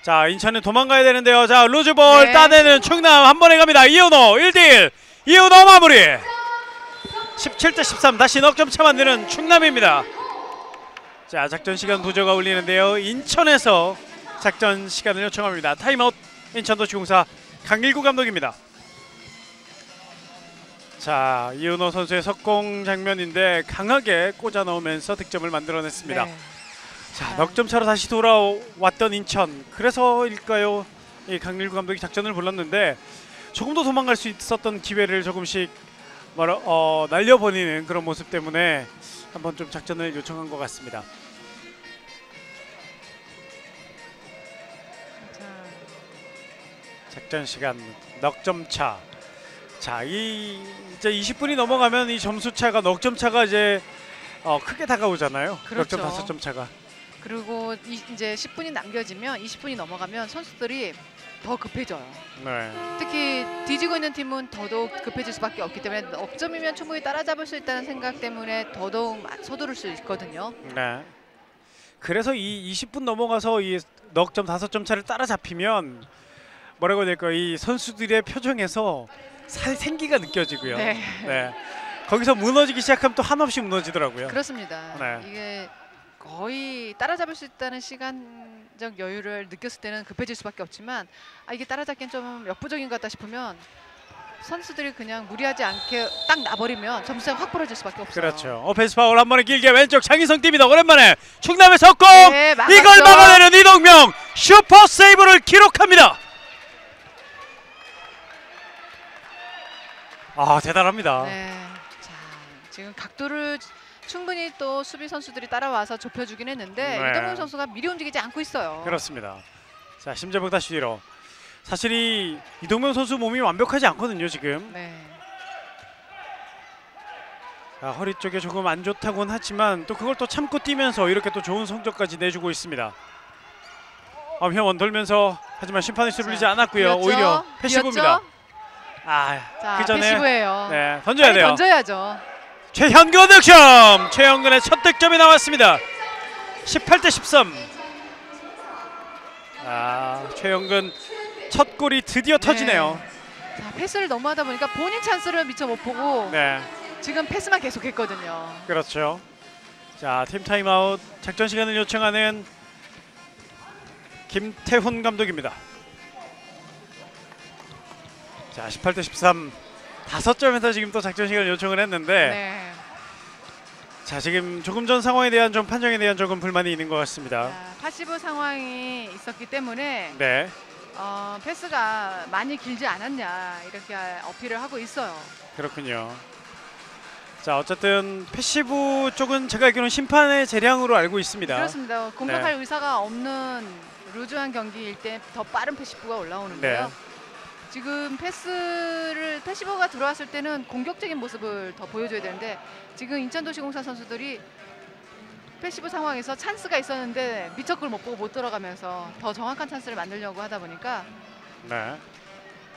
자, 인천은 도망가야 되는데요. 자, 루즈볼 네. 따내는 충남 한 번에 갑니다. 이은호 1대1 이은호 마무리. 17대 13 다시 넉점 차 만드는 충남입니다. 자, 작전 시간 부저가 울리는데요. 인천에서 작전 시간을 요청합니다. 타임아웃 인천도시공사 강일구 감독입니다. 자, 이은호 선수의 석공 장면인데 강하게 꽂아 넣으면서 득점을 만들어냈습니다. 네. 자, 넉점 차로 다시 돌아왔던 인천. 그래서일까요? 이 강일구 감독이 작전을 불렀는데 조금 더 도망갈 수 있었던 기회를 조금씩 날려버리는 그런 모습 때문에 한번 좀 작전을 요청한 것 같습니다. 작전 시간 넉점 차. 자, 이제 20분이 넘어가면 이 점수 차가 넉점 차가 이제 크게 다가오잖아요. 그렇죠. 넉점 5점 차가. 그리고 이제 10분이 남겨지면 20분이 넘어가면 선수들이 더 급해져요. 네. 특히 뒤지고 있는 팀은 더더욱 급해질 수밖에 없기 때문에 넉점이면 충분히 따라잡을 수 있다는 생각 때문에 더더욱 서두를 수 있거든요. 네. 그래서 이 20분 넘어가서 이 넉 점 5점 차를 따라잡히면 뭐라고 해야 될까, 이 선수들의 표정에서 살 생기가 느껴지고요. 네. 네. 거기서 무너지기 시작하면 또 한없이 무너지더라고요. 그렇습니다. 네. 이게 거의 따라잡을 수 있다는 시간적 여유를 느꼈을 때는 급해질 수밖에 없지만 이게 따라잡기엔 좀 역부족인 것 같다 싶으면 선수들이 그냥 무리하지 않게 딱 놔버리면 점수가 확 벌어질 수밖에 없어요. 그렇죠. 오펜스 파울 한 번에 길게 왼쪽 장희성 뜁니다. 오랜만에 충남의 석공. 네, 막았죠. 이걸 막아내는 이동명 슈퍼 세이브를 기록합니다. 아, 대단합니다. 네. 자, 지금 각도를 충분히 또 수비 선수들이 따라와서 좁혀주긴 했는데 네. 이동명 선수가 미리 움직이지 않고 있어요. 그렇습니다. 자, 심재봉 다시 뒤로. 사실 이 이동명 선수 몸이 완벽하지 않거든요, 지금. 네. 자, 허리 쪽에 조금 안 좋다고는 하지만 또 그걸 또 참고 뛰면서 이렇게 또 좋은 성적까지 내주고 있습니다. 엄혜원 돌면서 하지만 심판이 수를 않았고요. 비었죠? 오히려 패시브입니다. 비었죠? 아, 자, 그 전에 패시브예요. 네, 던져야 빨리 돼요. 던져야죠. 최현근 득점! 최현근의 첫 득점이 나왔습니다. 18대 13. 아, 최현근 첫 골이 드디어 터지네요. 자, 패스를 너무 하다 보니까 본인 찬스를 미처 못 보고 네, 지금 패스만 계속했거든요. 그렇죠. 자, 팀 타임아웃 작전 시간을 요청하는 김태훈 감독입니다. 자, 18대 13. 5점에서 지금 또 작전 시간을 요청을 했는데 네. 자, 지금 조금 전 상황에 대한 좀 판정에 대한 조금 불만이 있는 것 같습니다. 자, 파시브 상황이 있었기 때문에 네, 패스가 많이 길지 않았냐 이렇게 어필을 하고 있어요. 그렇군요. 자, 어쨌든 패시브 쪽은 제가 알기로는 심판의 재량으로 알고 있습니다. 그렇습니다. 공격할 네. 의사가 없는 루즈한 경기일 때 더 빠른 패시브가 올라오는데요. 네. 지금 패시브가 들어왔을 때는 공격적인 모습을 더 보여줘야 되는데 지금 인천도시공사 선수들이 패시브 상황에서 찬스가 있었는데 미처 그걸 못 보고 못 들어가면서 더 정확한 찬스를 만들려고 하다 보니까 네,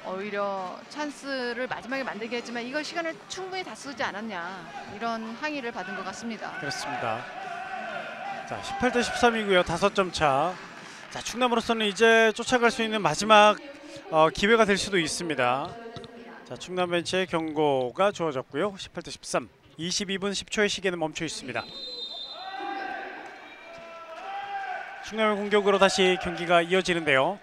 오히려 찬스를 마지막에 만들게 했지만 이걸 시간을 충분히 다 쓰지 않았냐 이런 항의를 받은 것 같습니다. 그렇습니다. 자, 18대 13이고요. 5점 차. 자, 충남으로서는 이제 쫓아갈 수 있는 마지막 기회가 될 수도 있습니다. 자, 충남 벤치의 경고가 주어졌고요. 18대 13. 22분 10초의 시계는 멈춰 있습니다. 충남의 공격으로 다시 경기가 이어지는데요.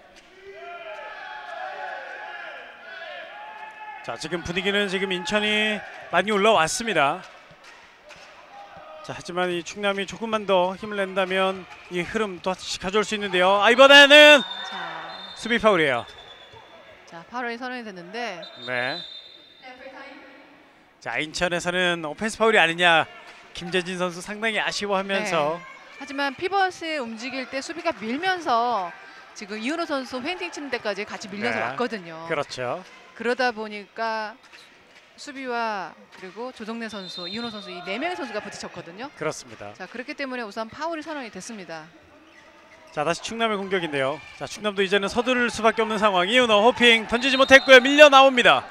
자, 지금 분위기는 지금 인천이 많이 올라왔습니다. 자, 하지만 이 충남이 조금만 더 힘을 낸다면 이 흐름 또 다시 가져올 수 있는데요. 이번에는 자, 수비 파울이에요. 자, 파울이 선언이 됐는데 네. 자, 인천에서는 오펜스 파울이 아니냐 김재진 선수 상당히 아쉬워하면서 하지만 피벗이 움직일 때 수비가 밀면서 지금 이은호 선수 페인팅 치는 데까지 같이 밀려서 네. 왔거든요. 그렇죠. 그러다 보니까 수비와 그리고 조정래 선수, 이은호 선수 이 4명의 선수가 부딪혔거든요. 그렇습니다. 자, 그렇기 때문에 우선 파울이 선언이 됐습니다. 자, 다시 충남의 공격인데요. 자, 충남도 이제는 서두를 수밖에 없는 상황. 이은호 호핑 던지지 못했고요. 밀려 나옵니다.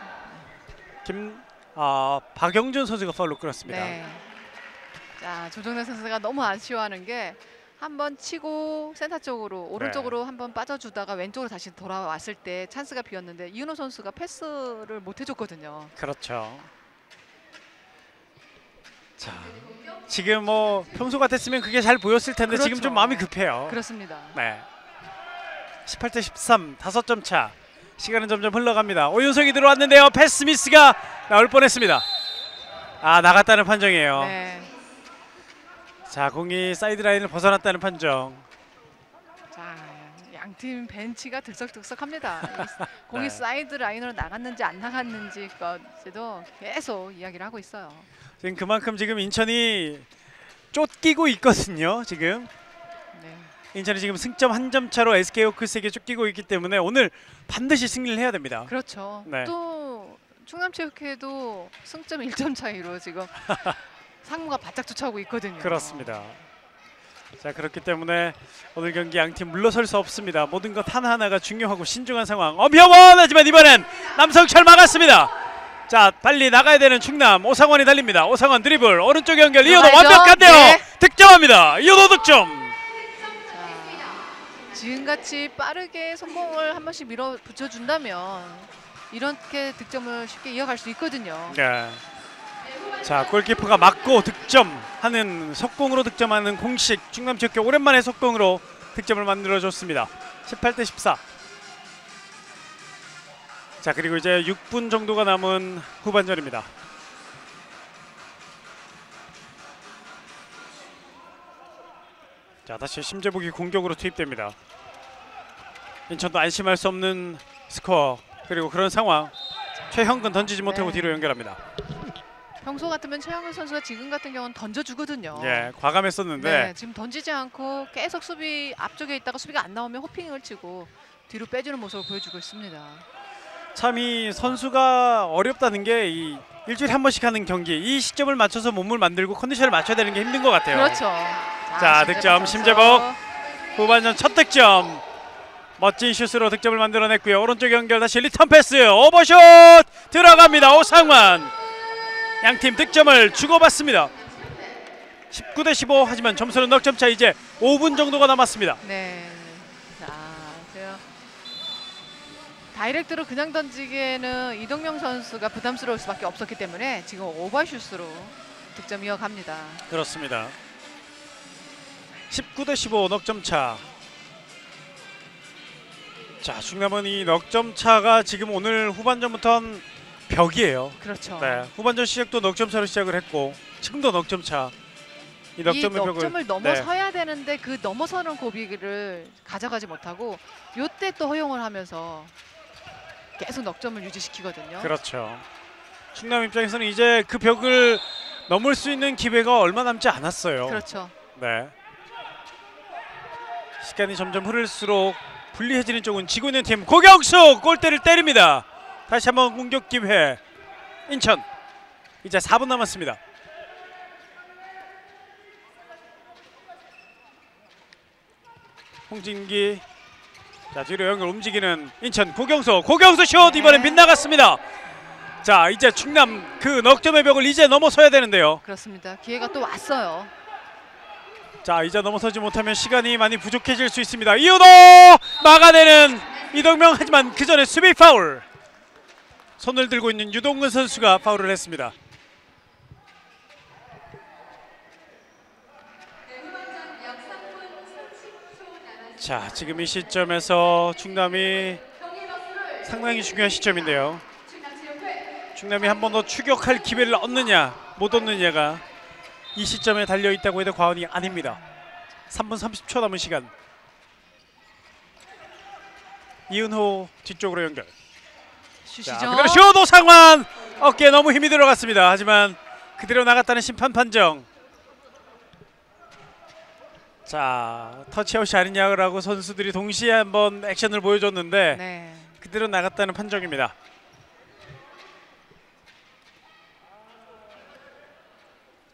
박영준 선수가 파울로 끌었습니다. 네. 자, 조정래 선수가 너무 아쉬워하는 게 한번 치고 센터 쪽으로 오른쪽으로 한번 빠져주다가 왼쪽으로 다시 돌아왔을 때 찬스가 비었는데 이은호 선수가 패스를 못 해줬거든요. 그렇죠. 자, 지금 뭐 평소 같았으면 그게 잘 보였을 텐데 지금 그렇죠. 좀 마음이 급해요. 그렇습니다. 네. 18대 13, 5점 차. 시간은 점점 흘러갑니다. 오윤성이 들어왔는데요. 패스 미스가 나올 뻔했습니다. 아, 나갔다는 판정이에요. 네. 자, 공이 사이드 라인을 벗어났다는 판정. 자, 양팀 벤치가 들썩들썩합니다. 공이 네. 사이드 라인으로 나갔는지 안 나갔는지까지도 계속 이야기를 하고 있어요. 지금 그만큼 지금 인천이 쫓기고 있거든요. 지금 네. 인천이 지금 승점 1점 차로 SK 호크스에게 쫓기고 있기 때문에 오늘 반드시 승리를 해야 됩니다. 그렇죠. 네. 또 충남체육회도 승점 1점 차이로 지금 상무가 바짝 쫓아오고 있거든요. 그렇습니다. 자, 그렇기 때문에 오늘 경기 양팀 물러설 수 없습니다. 모든 것 하나하나가 중요하고 신중한 상황. 엄혜원 하지만 이번엔 남성철 막았습니다. 자, 빨리 나가야 되는 충남. 오상원이 달립니다. 오상원 드리블 오른쪽 연결. 이현호 들어가야죠. 완벽한데요. 네. 득점합니다. 이현호 득점. 지금같이 빠르게 성공을 한 번씩 밀어붙여준다면 이렇게 득점을 쉽게 이어갈 수 있거든요. 네. 자, 골키퍼가 맞고 득점하는 속공으로 득점하는 공식 충남체육회 오랜만에 속공으로 득점을 만들어줬습니다. 18대 14. 자, 그리고 이제 6분 정도가 남은 후반전입니다. 자, 다시 심재복이 공격으로 투입됩니다. 인천도 안심할 수 없는 스코어 그리고 그런 상황. 최형근 던지지 못하고 뒤로 연결합니다. 평소 같으면 최영근 선수가 지금 같은 경우는 던져주거든요. 예, 과감했었는데 네, 지금 던지지 않고 계속 수비 앞쪽에 있다가 수비가 안 나오면 호핑을 치고 뒤로 빼주는 모습을 보여주고 있습니다. 참 이 선수가 어렵다는 게 이 일주일에 한 번씩 하는 경기 이 시점을 맞춰서 몸을 만들고 컨디션을 맞춰야 되는 게 힘든 것 같아요. 그렇죠. 자, 득점 심재복 후반전 첫 득점 멋진 슛으로 득점을 만들어냈고요. 오른쪽 연결 다시 리턴 패스 오버슛 들어갑니다. 오상환 양팀 득점을 주고받습니다. 19대 15 하지만 점수는 넉점차. 이제 5분 정도가 남았습니다. 네. 자, 제가 다이렉트로 그냥 던지기에는 이동명 선수가 부담스러울 수밖에 없었기 때문에 지금 오버슛으로 득점 이어갑니다. 그렇습니다. 19대 15 넉점차. 자, 충남은 이 넉점차가 지금 오늘 후반전부터는 벽이에요. 그렇죠. 네, 후반전 시작도 넉점차로 시작을 했고 지금도 넉점차. 이 넉점의 벽을 넉점을 넘어서야 되는데 그 넘어서는 고비를 가져가지 못하고 요때 또 허용을 하면서 계속 넉점을 유지시키거든요. 그렇죠. 충남 입장에서는 이제 그 벽을 넘을 수 있는 기회가 얼마 남지 않았어요. 그렇죠. 네. 시간이 점점 흐를수록 불리해지는 쪽은 지고 있는 팀. 고경수 골대를 때립니다. 다시 한번 공격 기회. 인천. 이제 4분 남았습니다. 홍진기. 자, 뒤로 연결 움직이는 인천. 고경수 슛 이번엔 빗나갔습니다. 자, 이제 충남 그 넉점의 벽을 이제 넘어서야 되는데요. 그렇습니다. 기회가 또 왔어요. 자, 이제 넘어서지 못하면 시간이 많이 부족해질 수 있습니다. 이호도 막아내는 이동명. 하지만 그 전에 수비 파울. 손을 들고 있는 유동근 선수가 파울을 했습니다. 자, 지금 이 시점에서 충남이 상당히 중요한 시점인데요. 충남이 한 번 더 추격할 기회를 얻느냐 못 얻느냐가 이 시점에 달려있다고 해도 과언이 아닙니다. 3분 30초 남은 시간. 이은호 뒤쪽으로 연결. 슛이죠. 자, 그대로 슛. 오상환 어깨에 너무 힘이 들어갔습니다. 하지만 그대로 나갔다는 심판 판정. 자, 터치아웃이 아니냐라고 선수들이 동시에 한번 액션을 보여줬는데 네. 그대로 나갔다는 판정입니다.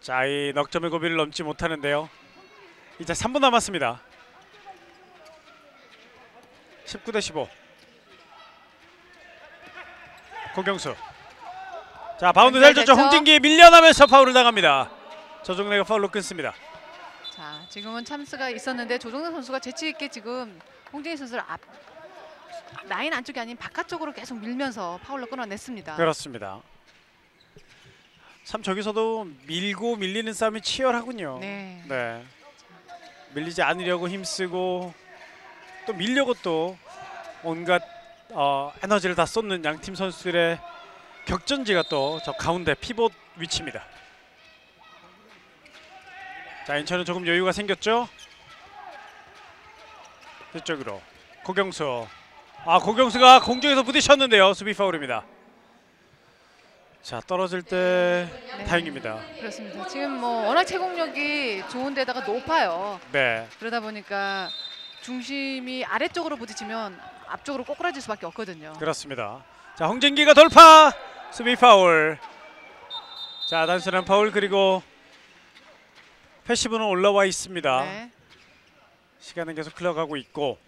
자, 이 넉점의 고비를 넘지 못하는데요. 이제 3분 남았습니다. 19대 15. 고경수. 자, 바운드 잘 줬죠. 홍진기 밀려나면서 파울을 당합니다. 조정래가 파울로 끊습니다. 자, 지금은 찬스가 있었는데 조정래 선수가 재치 있게 지금 홍진기 선수를 라인 안쪽이 아닌 바깥쪽으로 계속 밀면서 파울로 끊어냈습니다. 그렇습니다. 참 저기서도 밀고 밀리는 싸움이 치열하군요. 네. 네. 밀리지 않으려고 힘쓰고 또 밀려고 또 온갖 에너지를 다 쏟는 양팀 선수들의 격전지가 또 저 가운데 피봇 위치입니다. 자, 인천은 조금 여유가 생겼죠. 이쪽으로 고경수. 고경수가 공중에서 부딪혔는데요. 수비 파울입니다. 자, 떨어질 때 네. 다행입니다. 그렇습니다. 지금 뭐 워낙 제공력이 좋은 데다가 높아요. 네. 그러다 보니까 중심이 아래쪽으로 부딪히면 앞쪽으로 꼬꾸라질 수밖에 없거든요. 그렇습니다. 자, 홍진기가 돌파. 수비 파울. 자, 단순한 파울. 그리고 패시브는 올라와 있습니다. 네. 시간은 계속 흘러가고 있고,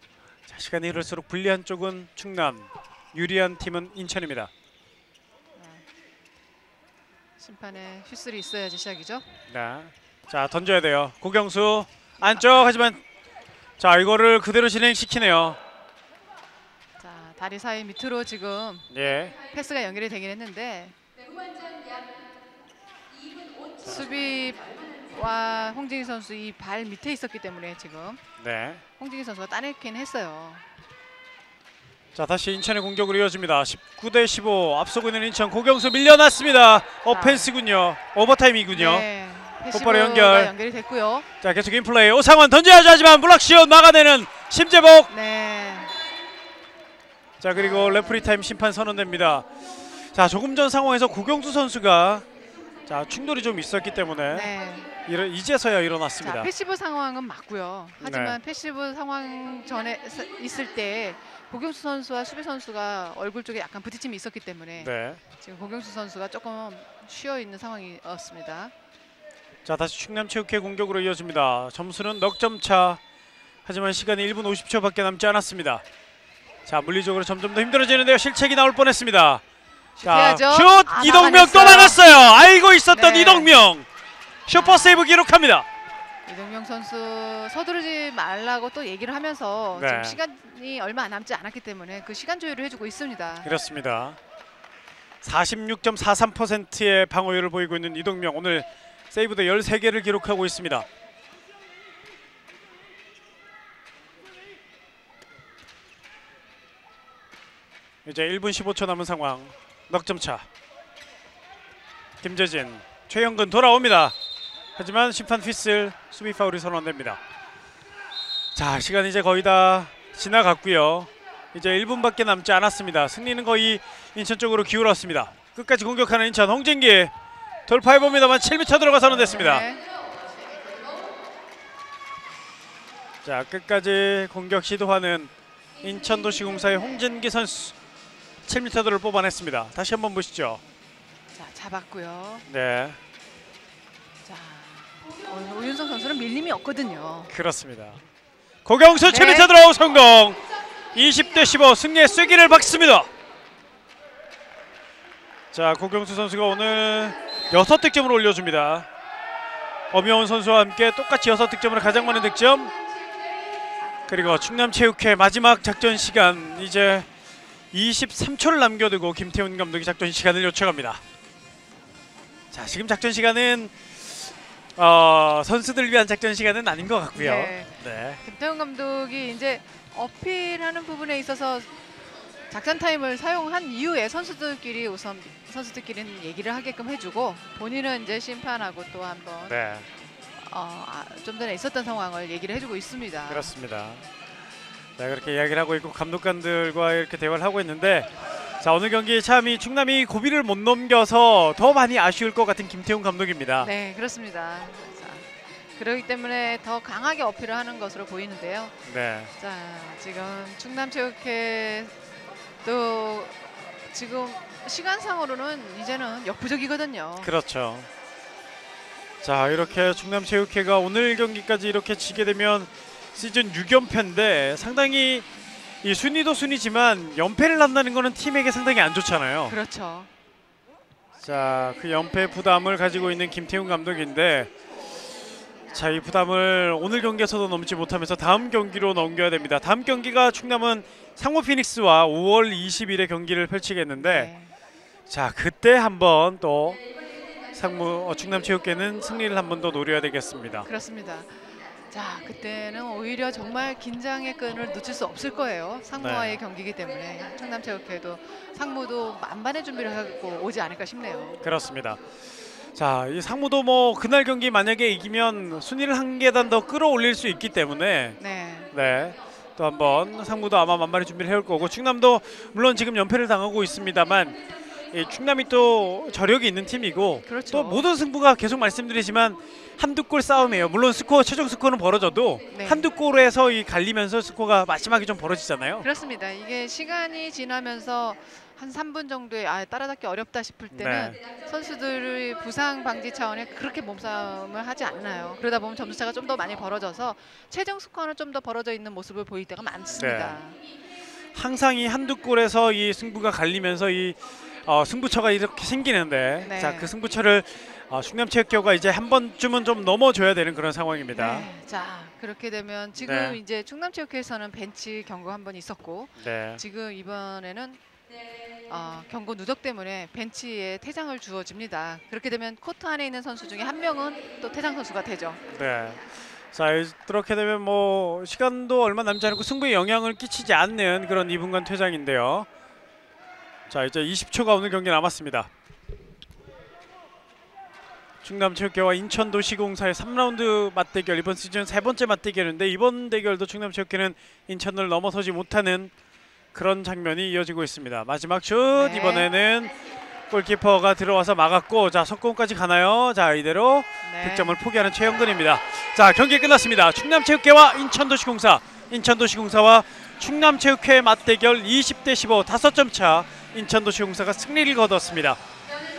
자, 시간이 흐를수록 불리한 쪽은 충남, 유리한 팀은 인천입니다. 심판의 휘슬이 있어야지 시작이죠. 네. 자, 던져야 돼요. 고경수 안쪽. 하지만 자, 이거를 그대로 진행시키네요. 자, 다리 사이 밑으로 지금 예. 패스가 연결이 되긴 했는데 수비와 홍진기 선수 이 발 밑에 있었기 때문에 지금 네. 홍진기 선수가 따내긴 했어요. 자, 다시 인천의 공격으로 이어집니다. 19대15 앞서고 있는 인천. 고경수 밀려났습니다. 오펜스군요. 오버타임이군요. 네, 곧바로 패시브가 연결이 됐고요. 자, 계속 인플레이. 오상원 던져야죠. 하지만 블락시온 막아내는 심재복. 네, 자, 그리고 레프리 타임 심판 선언됩니다. 자, 조금 전 상황에서 고경수 선수가 자, 충돌이 좀 있었기 때문에 네. 이제서야 일어났습니다. 자, 패시브 상황은 맞고요. 하지만 패시브 상황 전에 있을 때 고경수 선수와 수비 선수가 얼굴 쪽에 약간 부딪힘이 있었기 때문에 네. 지금 고경수 선수가 조금 쉬어 있는 상황이었습니다. 자, 다시 충남체육회 공격으로 이어집니다. 점수는 넉 점 차. 하지만 시간이 1분 50초밖에 남지 않았습니다. 자, 물리적으로 점점 더 힘들어지는데요. 실책이 나올 뻔했습니다. 자, 해야죠. 슛! 아, 이동명 또 나가냈어요. 나갔어요. 알고 있었던 네. 이동명. 슈퍼 세이브 기록합니다. 이동명 선수 서두르지 말라고 또 얘기를 하면서 네. 지금 시간이 얼마 남지 않았기 때문에 그 시간 조율을 해주고 있습니다. 그렇습니다. 46.43%의 방어율을 보이고 있는 이동명. 오늘 세이브도 13개를 기록하고 있습니다. 이제 1분 15초 남은 상황. 넉점 차. 김재진, 최영근 돌아옵니다. 하지만 심판 휘슬, 수비 파울이 선언됩니다. 자, 시간 이제 거의 다 지나갔고요. 이제 1분밖에 남지 않았습니다. 승리는 거의 인천 쪽으로 기울었습니다. 끝까지 공격하는 인천. 홍진기 돌파해봅니다만 7m 들어가 선언됐습니다. 네. 자, 끝까지 공격 시도하는 인천도시공사의 홍진기 선수. 7m를 뽑아냈습니다. 다시 한번 보시죠. 자, 잡았고요. 네, 자, 오윤성 선수는 밀림이 없거든요. 그렇습니다. 고경수 네. 7m 들어오 성공. 20대15 승리의 쐐기를 박습니다. 자, 고경수 선수가 오늘 6득점을 올려줍니다. 엄영훈 선수와 함께 똑같이 6득점으로 가장 많은 득점. 그리고 충남체육회 마지막 작전 시간 이제 23초를 남겨두고 김태훈 감독이 작전 시간을 요청합니다. 자, 지금 작전 시간은 선수들 위한 작전 시간은 아닌 것 같고요. 네. 네. 김태훈 감독이 이제 어필하는 부분에 있어서 작전 타임을 사용한 이후에 선수들끼리는 얘기를 하게끔 해주고 본인은 이제 심판하고 또 한번 네, 좀 전에 있었던 상황을 얘기를 해주고 있습니다. 그렇습니다. 자, 그렇게 이야기를 하고 있고 감독관들과 이렇게 대화를 하고 있는데, 자, 오늘 경기 참 이 충남이 고비를 못 넘겨서 더 많이 아쉬울 것 같은 김태훈 감독입니다. 네, 그렇습니다. 자, 그렇기 때문에 더 강하게 어필을 하는 것으로 보이는데요. 네. 자, 지금 충남체육회 또 지금 시간상으로는 이제는 역부족이거든요. 그렇죠. 자, 이렇게 충남체육회가 오늘 경기까지 이렇게 지게 되면 시즌 6연패인데 상당히 이 순위도 순위지만 연패를 한다는 거는 팀에게 상당히 안 좋잖아요. 그렇죠. 자, 그 연패 부담을 가지고 있는 김태훈 감독인데, 자, 이 부담을 오늘 경기에서도 넘지 못하면서 다음 경기로 넘겨야 됩니다. 다음 경기가 충남은 상호 피닉스와 5월 20일에 경기를 펼치겠는데, 네. 자, 그때 한번 또 충남체육회는 승리를 한 번 더 노려야 되겠습니다. 그렇습니다. 자, 그때는 오히려 정말 긴장의 끈을 놓칠 수 없을 거예요. 상무와의 경기이기 때문에 충남체육회도 상무도 만반의 준비를 하고 오지 않을까 싶네요. 그렇습니다. 자, 이 상무도 뭐 그날 경기 만약에 이기면 순위를 한 계단 더 끌어올릴 수 있기 때문에 네, 또 한번 상무도 아마 만반의 준비를 해올 거고, 충남도 물론 지금 연패를 당하고 있습니다만 이 충남이 또 저력이 있는 팀이고, 그렇죠. 또 모든 승부가 계속 말씀드리지만 한두 골 싸움이에요. 물론 최종 스코어는 벌어져도 네. 한두 골에서 이 갈리면서 스코어가 마지막에 좀 벌어지잖아요. 그렇습니다. 이게 시간이 지나면서 한 3분 정도에 따라잡기 어렵다 싶을 때는 선수들의 부상 방지 차원에 그렇게 몸싸움을 하지 않나요. 그러다 보면 점수차가 좀 더 많이 벌어져서 최종 스코어는 좀 더 벌어져 있는 모습을 보일 때가 많습니다. 항상 이 한두 골에서 이 승부가 갈리면서 이 승부처가 이렇게 생기는데 네. 자, 그 승부처를 충남체육회가 이제 한 번쯤은 좀 넘어줘야 되는 그런 상황입니다. 네. 자, 그렇게 되면 지금 네. 이제 충남체육회에서는 벤치 경고 한 번 있었고 네. 지금 이번에는 경고 누적 때문에 벤치에 퇴장을 주어집니다. 그렇게 되면 코트 안에 있는 선수 중에 한 명은 또 퇴장 선수가 되죠. 네. 자, 이렇게 되면 뭐 시간도 얼마 남지 않고 승부에 영향을 끼치지 않는 그런 2분간 퇴장인데요. 자, 이제 20초가 오늘 경기 남았습니다. 충남체육회와 인천도시공사의 3라운드 맞대결, 이번 시즌 세 번째 맞대결인데 이번 대결도 충남체육회는 인천을 넘어서지 못하는 그런 장면이 이어지고 있습니다. 마지막 슛, 네. 이번에는 골키퍼가 들어와서 막았고, 자, 석공까지 가나요? 자, 이대로 네. 득점을 포기하는 최영근입니다. 자, 경기 끝났습니다. 충남체육회와 인천도시공사, 인천도시공사와 충남체육회 맞대결 20대 15 5점 차, 인천도시공사가 승리를 거뒀습니다.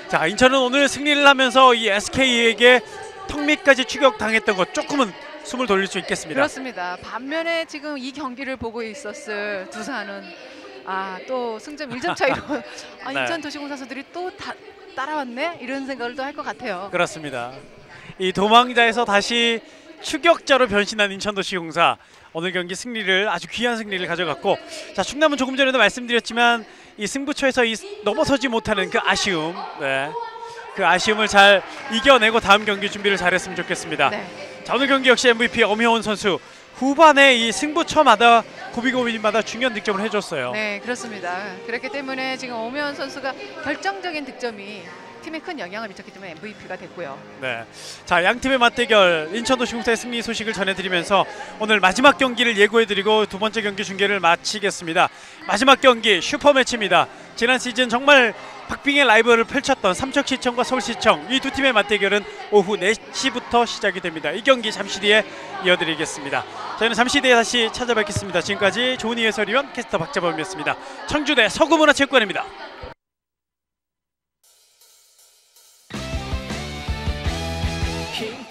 자, 인천은 오늘 승리를 하면서 이 SK에게 턱밑까지 추격당했던 것 조금은 숨을 돌릴 수 있겠습니다. 그렇습니다. 반면에 지금 이 경기를 보고 있었을 두산은 또 승점 1점 차이로 네. 인천도시공사 선수들이 또 따라왔네? 이런 생각을 또 할 것 같아요. 그렇습니다. 이 도망자에서 다시 추격자로 변신한 인천도시공사, 오늘 경기 승리를, 아주 귀한 승리를 가져갔고, 자, 충남은 조금 전에도 말씀드렸지만 이 승부처에서 넘어서지 못하는 그 아쉬움, 네, 그 아쉬움을 잘 이겨내고 다음 경기 준비를 잘했으면 좋겠습니다. 네. 자, 오늘 경기 역시 MVP 엄혜원 선수, 후반에 이 승부처마다 고비고비마다 중요한 득점을 해줬어요. 네, 그렇습니다. 그렇기 때문에 지금 오면 선수가 결정적인 득점이 팀에 큰 영향을 미쳤기 때문에 MVP가 됐고요. 네, 자, 양 팀의 맞대결 인천도시공사의 승리 소식을 전해드리면서 오늘 마지막 경기를 예고해드리고 두 번째 경기 중계를 마치겠습니다. 마지막 경기 슈퍼매치입니다. 지난 시즌 정말 박빙의 라이벌을 펼쳤던 삼척시청과 서울시청, 이 두 팀의 맞대결은 오후 4시부터 시작이 됩니다. 이 경기 잠시 뒤에 이어드리겠습니다. 저희는 잠시 뒤에 다시 찾아뵙겠습니다. 지금까지 조은희 해설위원, 캐스터 박재범이었습니다. 청주대 서구문화체육관입니다. King